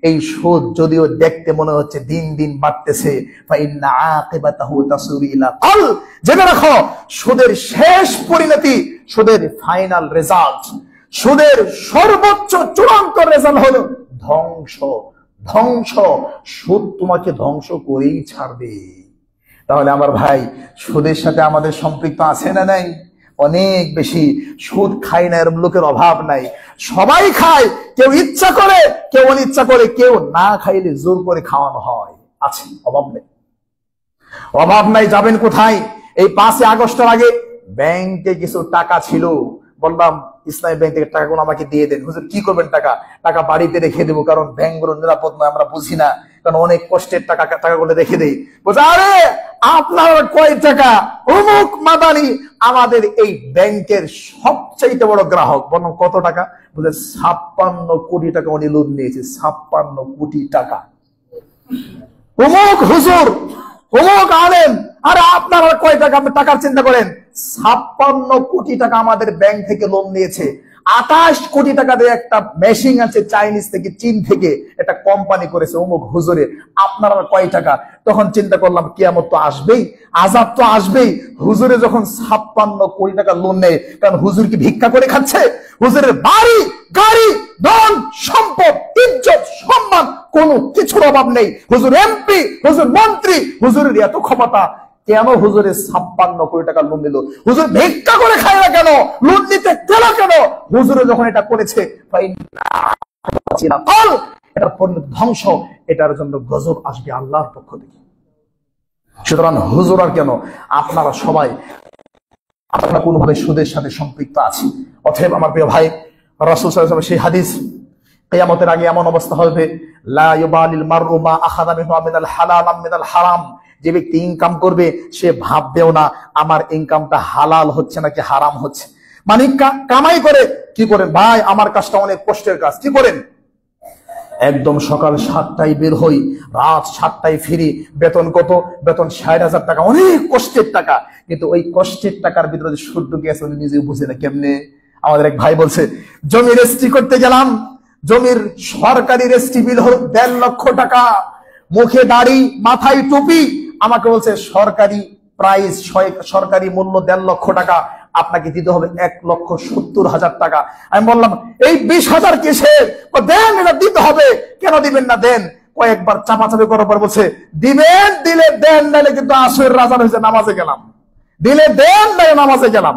এই সুদ যদিও দেখতে মনে হচ্ছে দিন দিন বাড়তেছে, ফা ইন্না আকিবাতাহু তাসিরু ইলা কাল, জেনে রাখো সুদের শেষ পরিণতি, সুদের ফাইনাল রেজাল্ট, সুদের সর্বোচ্চ চূড়ান্ত রেজাল্ট হলো ধ্বংস। ধ্বংস, সুদ তোমাকে ধ্বংস করেই ছাড়বে। তাহলে আমার ভাই, সুদের সাথে আমাদের সম্পৃক্ত আছে না নাই? অনেক বেশি। সুদ খায় না এরকম লোকের অভাব নাই, সবাই খায়। কেউ ইচ্ছা করে, কেউ অনিচ্ছা করে, কেউ না খাইলে জোর করে খাওয়ানো হয়। আছে, অভাব নেই, অভাব নাই। যাবেন কোথায়? এই 5 আগস্টের আগে ব্যাংকে কিছু টাকা ছিল, বললাম ইসলামী ব্যাংক থেকে টাকাগুলো আমাকে দিয়ে দেন। হুজুর কি করবেন টাকা? টাকা বাড়িতে রেখে দেবো, কারণ ব্যাংকগুলো নিরাপদ নয়, আমরা বুঝি না, কারণ অনেক কষ্টের টাকাগুলো রেখে দেই। বলছে, আরে আপনার কয় টাকা? অমুক মাদানি আমাদের এই ব্যাংকের সবচাইতে বড় গ্রাহক। বললাম কত টাকা? বলে 56 কোটি টাকা উনি লোন নিয়েছে। 56 কোটি টাকা। অমুক হুজুর, অমুক আলেম আরে আপনারা কয় টাকা, আপনি টাকার চিন্তা করেন। 56 কোটি টাকা আমাদের ব্যাংক থেকে লোন নিয়েছে, 28 কোটি টাকা দিয়ে একটা মেশিন আছে চাইনিজ থেকে, চীন থেকে একটা কোম্পানি করেছে অমুক হুজুরে, আপনারা কয় টাকা? তখন চিন্তা করলাম কিয়ামত তো আসবেই, আযাব তো আসবেই। হুজুরে যখন 56 কোটি টাকা লোন নেয়, কারণ হুজুর কি ভিক্ষা করে খাচ্ছে? হুজুরের বাড়ি গাড়ি ধন সম্পদ ইজ্জত সম্মান কোনো কিছুর অভাব নেই। হুজুর এমপি, হুজুর মন্ত্রী, হুজুরের এত ক্ষমতা, কেন হুজুরের 56 কোটি টাকা লোন দিল? হুজুর ভিক্ষা করে খায় না কেন? লোন নিতে গেল কেন? হুজুরে যখন এটা করেছে, এটার পরিণত ধ্বংস, এটার জন্য গজব আসবে আল্লাহর পক্ষ থেকে। সুতরাং হুজুর আর কেন, আপনারা সবাই আমরা কোনোভাবে সুদের সাথে সম্পৃক্ত আছি। অতএব আমার প্রিয় ভাই, রাসূল সাল্লাল্লাহু আলাইহি ওয়াসাল্লাম সেই হাদিস, কিয়ামতের আগে এমন অবস্থা হবে, লা ইউবালিল মারউ মা আখাযা মিনাল হালাল আম মিনাল হারাম। যে ব্যক্তি ইনকাম করবে সে ভাববেও না আমার ইনকামটা হালাল হচ্ছে নাকি হারাম হচ্ছে। মানে কামাই করে কি করেন ভাই? আমার কাজটা অনেক কষ্টের কাজ। কি করেন? একদম সকাল 7টায় বের হই, রাত 7টায় ফিরি। বেতন কত? বেতন 60,000 টাকা, অনেক কষ্টের টাকা। কিন্তু ওই কষ্টের টাকার ভিতরে সুদ ঢুকে আছে, উনি নিজেও বুঝে না কেমনে। আমাদের এক ভাই বলছে, জমি রেজিস্ট্রি করতে গেলাম, জমির সরকারি রেজিস্ট্রি বিল হল 1.5 লক্ষ টাকা, মুখে দাড়ি মাথায় টুপি। আমাকে বলছে সরকারি প্রাইস, সরকারি মূল্য 1.5 লক্ষ টাকা, আপনাকে দিতে হবে 1,70,000 টাকা। আমি বললাম এই 20,000 কিসের? দেন, এটা দিতে হবে। কেন দিবেন না? দেন। কয়েকবার চাপাচাপি করার পর বলছে দিবেন, দিলে দেন, নাইলে কিন্তু আসরের রাজার হয়েছে নামাজে গেলাম। দিলে দেন, নাইলে নামাজে গেলাম।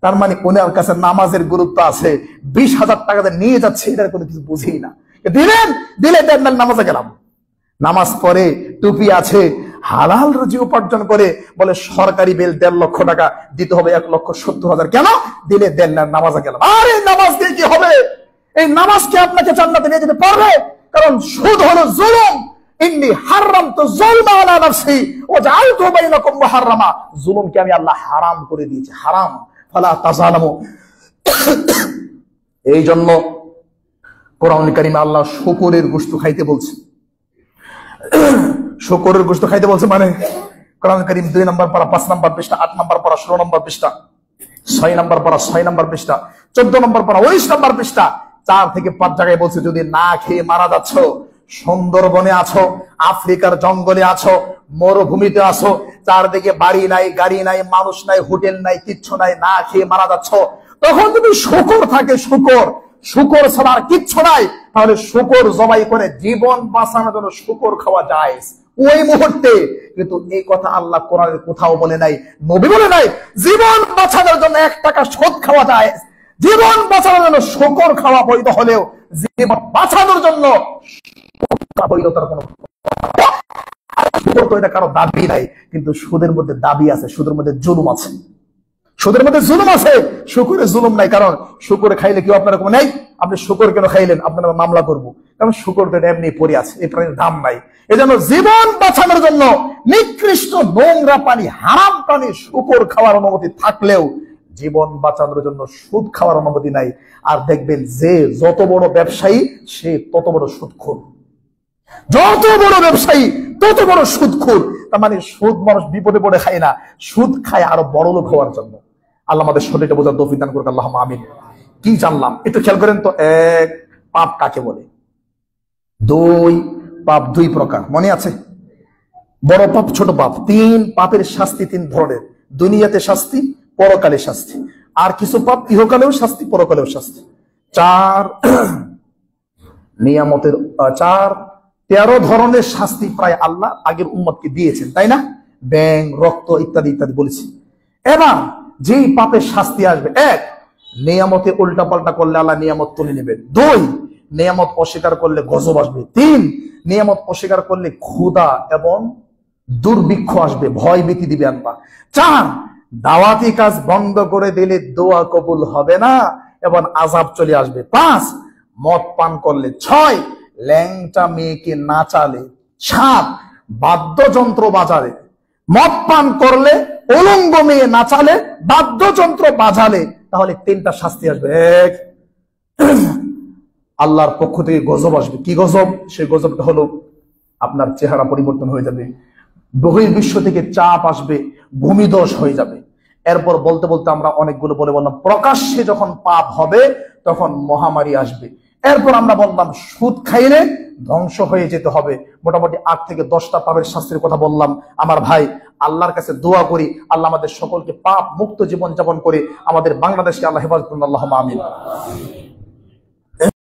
তার মানে ওনার কাছে নামাজের গুরুত্ব আছে। 20,000 টাকা নিয়ে যাচ্ছে, এটার কোনো কিছু বুঝি না। দিলেন, দিলে দেন, নাইলে নামাজে গেলাম। নামাজ পড়ে, টুপি আছে, হালাল রুজি উপার্জন করে, বলে সরকারি বিল 1.5 লক্ষ টাকা দিতে হবে 1,70,000। কেন? দিলে দেন না, নামাজে গেলাম। আরে নামাজ দিয়ে কি হবে? এই নামাজকে আপনাকে জান্নাতে নিয়ে যেতে পারবে? কারণ সুদ হলো জুলুম। ইন্নী হারামতু যুলমা আলা নাফসি ওয়া জাআলতু বাইনাকুম মুহাররামা। জুলুমকে আমি আল্লাহ হারাম করে দিয়েছি, হারাম। ফালা তাযালামু। এই জন্য কোরআন কারীমে আল্লাহ শুকরের গোশত খাইতে বলছে। শুকরের গোশত খাইতে বলছে মানে কোরআন কারীম 2 নম্বর পারা 5 নম্বর পৃষ্ঠা, 8 নম্বর পারা 16 নম্বর পৃষ্ঠা, 6 নম্বর পারা 6 নম্বর পৃষ্ঠা, 14 নম্বর পারা 19 নম্বর পৃষ্ঠা, 4 থেকে 5 জায়গায় বলছে যদি না খেয়ে মারা যাচ্ছ, সুন্দরবনে আছো, আফ্রিকার জঙ্গলে আছো, মরুভূমিতে আছো, চারদিকে বাড়ি নাই, গাড়ি নাই, মানুষ নাই, হোটেল নাই, কিচ্ছু নাই, না খেয়ে মারা যাচ্ছ, তখন যদি শুকর থাকে, শুকর ছাড়া আর কিচ্ছু নাই, তাহলে শুকর জবাই করে জীবন বাঁচানোর জন্য শুকর খাওয়া যায় ওই মুহূর্তে। কিন্তু এই কথা আল্লাহ কোরআনের কোথাও বলে নাই, নবী বলে নাই। জীবন বাঁচানোর জন্য 1 টাকা সুদ খাওয়া যায়, জীবন বাঁচানোর জন্য শুকর খাওয়া বৈধ হলেও জীবন বাঁচানোর জন্য বৈধতার কোনো এটা কারো দাবি নাই। কিন্তু সুদের মধ্যে দাবি আছে, সুদের মধ্যে জুলুম আছে, সুদের মধ্যে জুলুম আছে। শুকরে জুলুম নাই, কারণ শুকরে খাইলে কেউ আপনার কোনো নেই, আপনি শুকর কেন খাইলেন, আপনার মামলা করবো, কারণ শুকর তো এমনি পড়ে আছে, এই প্রাণীর দাম নাই। এজন্য জীবন বাঁচানোর জন্য নিকৃষ্ট নোংরা পানি, হারাম পানি শুকর খাওয়ার অনুমতি থাকলেও জীবন বাঁচানোর জন্য সুদ খাওয়ার অনুমতি নাই। আর দেখবেন যে যত বড় ব্যবসায়ী সে তত বড় সুদখোর, যত বড় ব্যবসায়ী তত বড় সুদখোর। তার মানে সুদ মানুষ বিপদে পড়ে খায় না, সুদ খায় আরো বড় লোক হওয়ার জন্য। আল্লাহ আমাদের শরীরটা বোঝার তৌফিক দান করুক, আল্লাহুম্মা আমিন। কি জানলাম একটু খেয়াল করেন তো। 1, পাপ কাকে বলে? 2, পাপ 2 প্রকার, মনে আছে? বড় পাপ, ছোট পাপ। 3, পাপের শাস্তি 3 ধরনের, দুনিয়াতে শাস্তি, পরকালে শাস্তি। আর কিছু পাপ ইহকালেও শাস্তি, পরকালেও শাস্তি। 4, নিয়ামতের 13 ধরনের শাস্তি প্রায় আল্লাহ আগের উম্মতকে দিয়েছেন, তাই না? ব্যাং, রক্ত ইত্যাদি ইত্যাদি বলেছি। এবার যেই পাপের শাস্তি আসবে, 1, নিয়ামতে উল্টা পাল্টা করলে আল্লাহ নিয়ামত তুলে নেবেন। 2, নিয়ামত অস্বীকার করলে গজব আসবে। 3, নিয়ামত অস্বীকার করলে ক্ষুধা এবং দুর্ভিক্ষ আসবে, ভয় ভীতি দিবে আল্লাহ। 4, দাওয়াতি কাজ বন্ধ করে দিলে দোয়া কবুল হবে না এবং আযাব চলে আসবে। 5, মদ পান করলে। 6, ল্যাংটা মেয়েকে নাচালে। 7, বাদ্যযন্ত্র বাজালে। মদ পান করলে, উলঙ্গ মেয়ে নাচালে, বাদ্যযন্ত্র বাজালে, তাহলে 3টা শাস্তি আসবে। 1, আল্লাহর পক্ষ থেকে গজব আসবে। কি গজব? সেই গজবটা হলো আপনার চেহারা পরিবর্তন হয়ে যাবে, বহির্বিশ্ব থেকে চাপ আসবে, ভূমিধস হয়ে যাবে। এরপর বলতে বলতে আমরা অনেকগুলো বলে বললাম প্রকাশ্যে যখন পাপ হবে তখন মহামারী আসবে। এরপর আমরা বললাম সুদ খাইলে ধ্বংস হয়ে যেতে হবে। মোটামুটি 8 থেকে 10টা পাপের শাস্তির কথা বললাম। আমার ভাই, আল্লাহর কাছে দোয়া করি আল্লাহ আমাদের সকলকে পাপ মুক্ত জীবন যাপন করে আমাদের বাংলাদেশকে আল্লাহ হেফাজত করুন। আল্লাহুম্মা আমিন।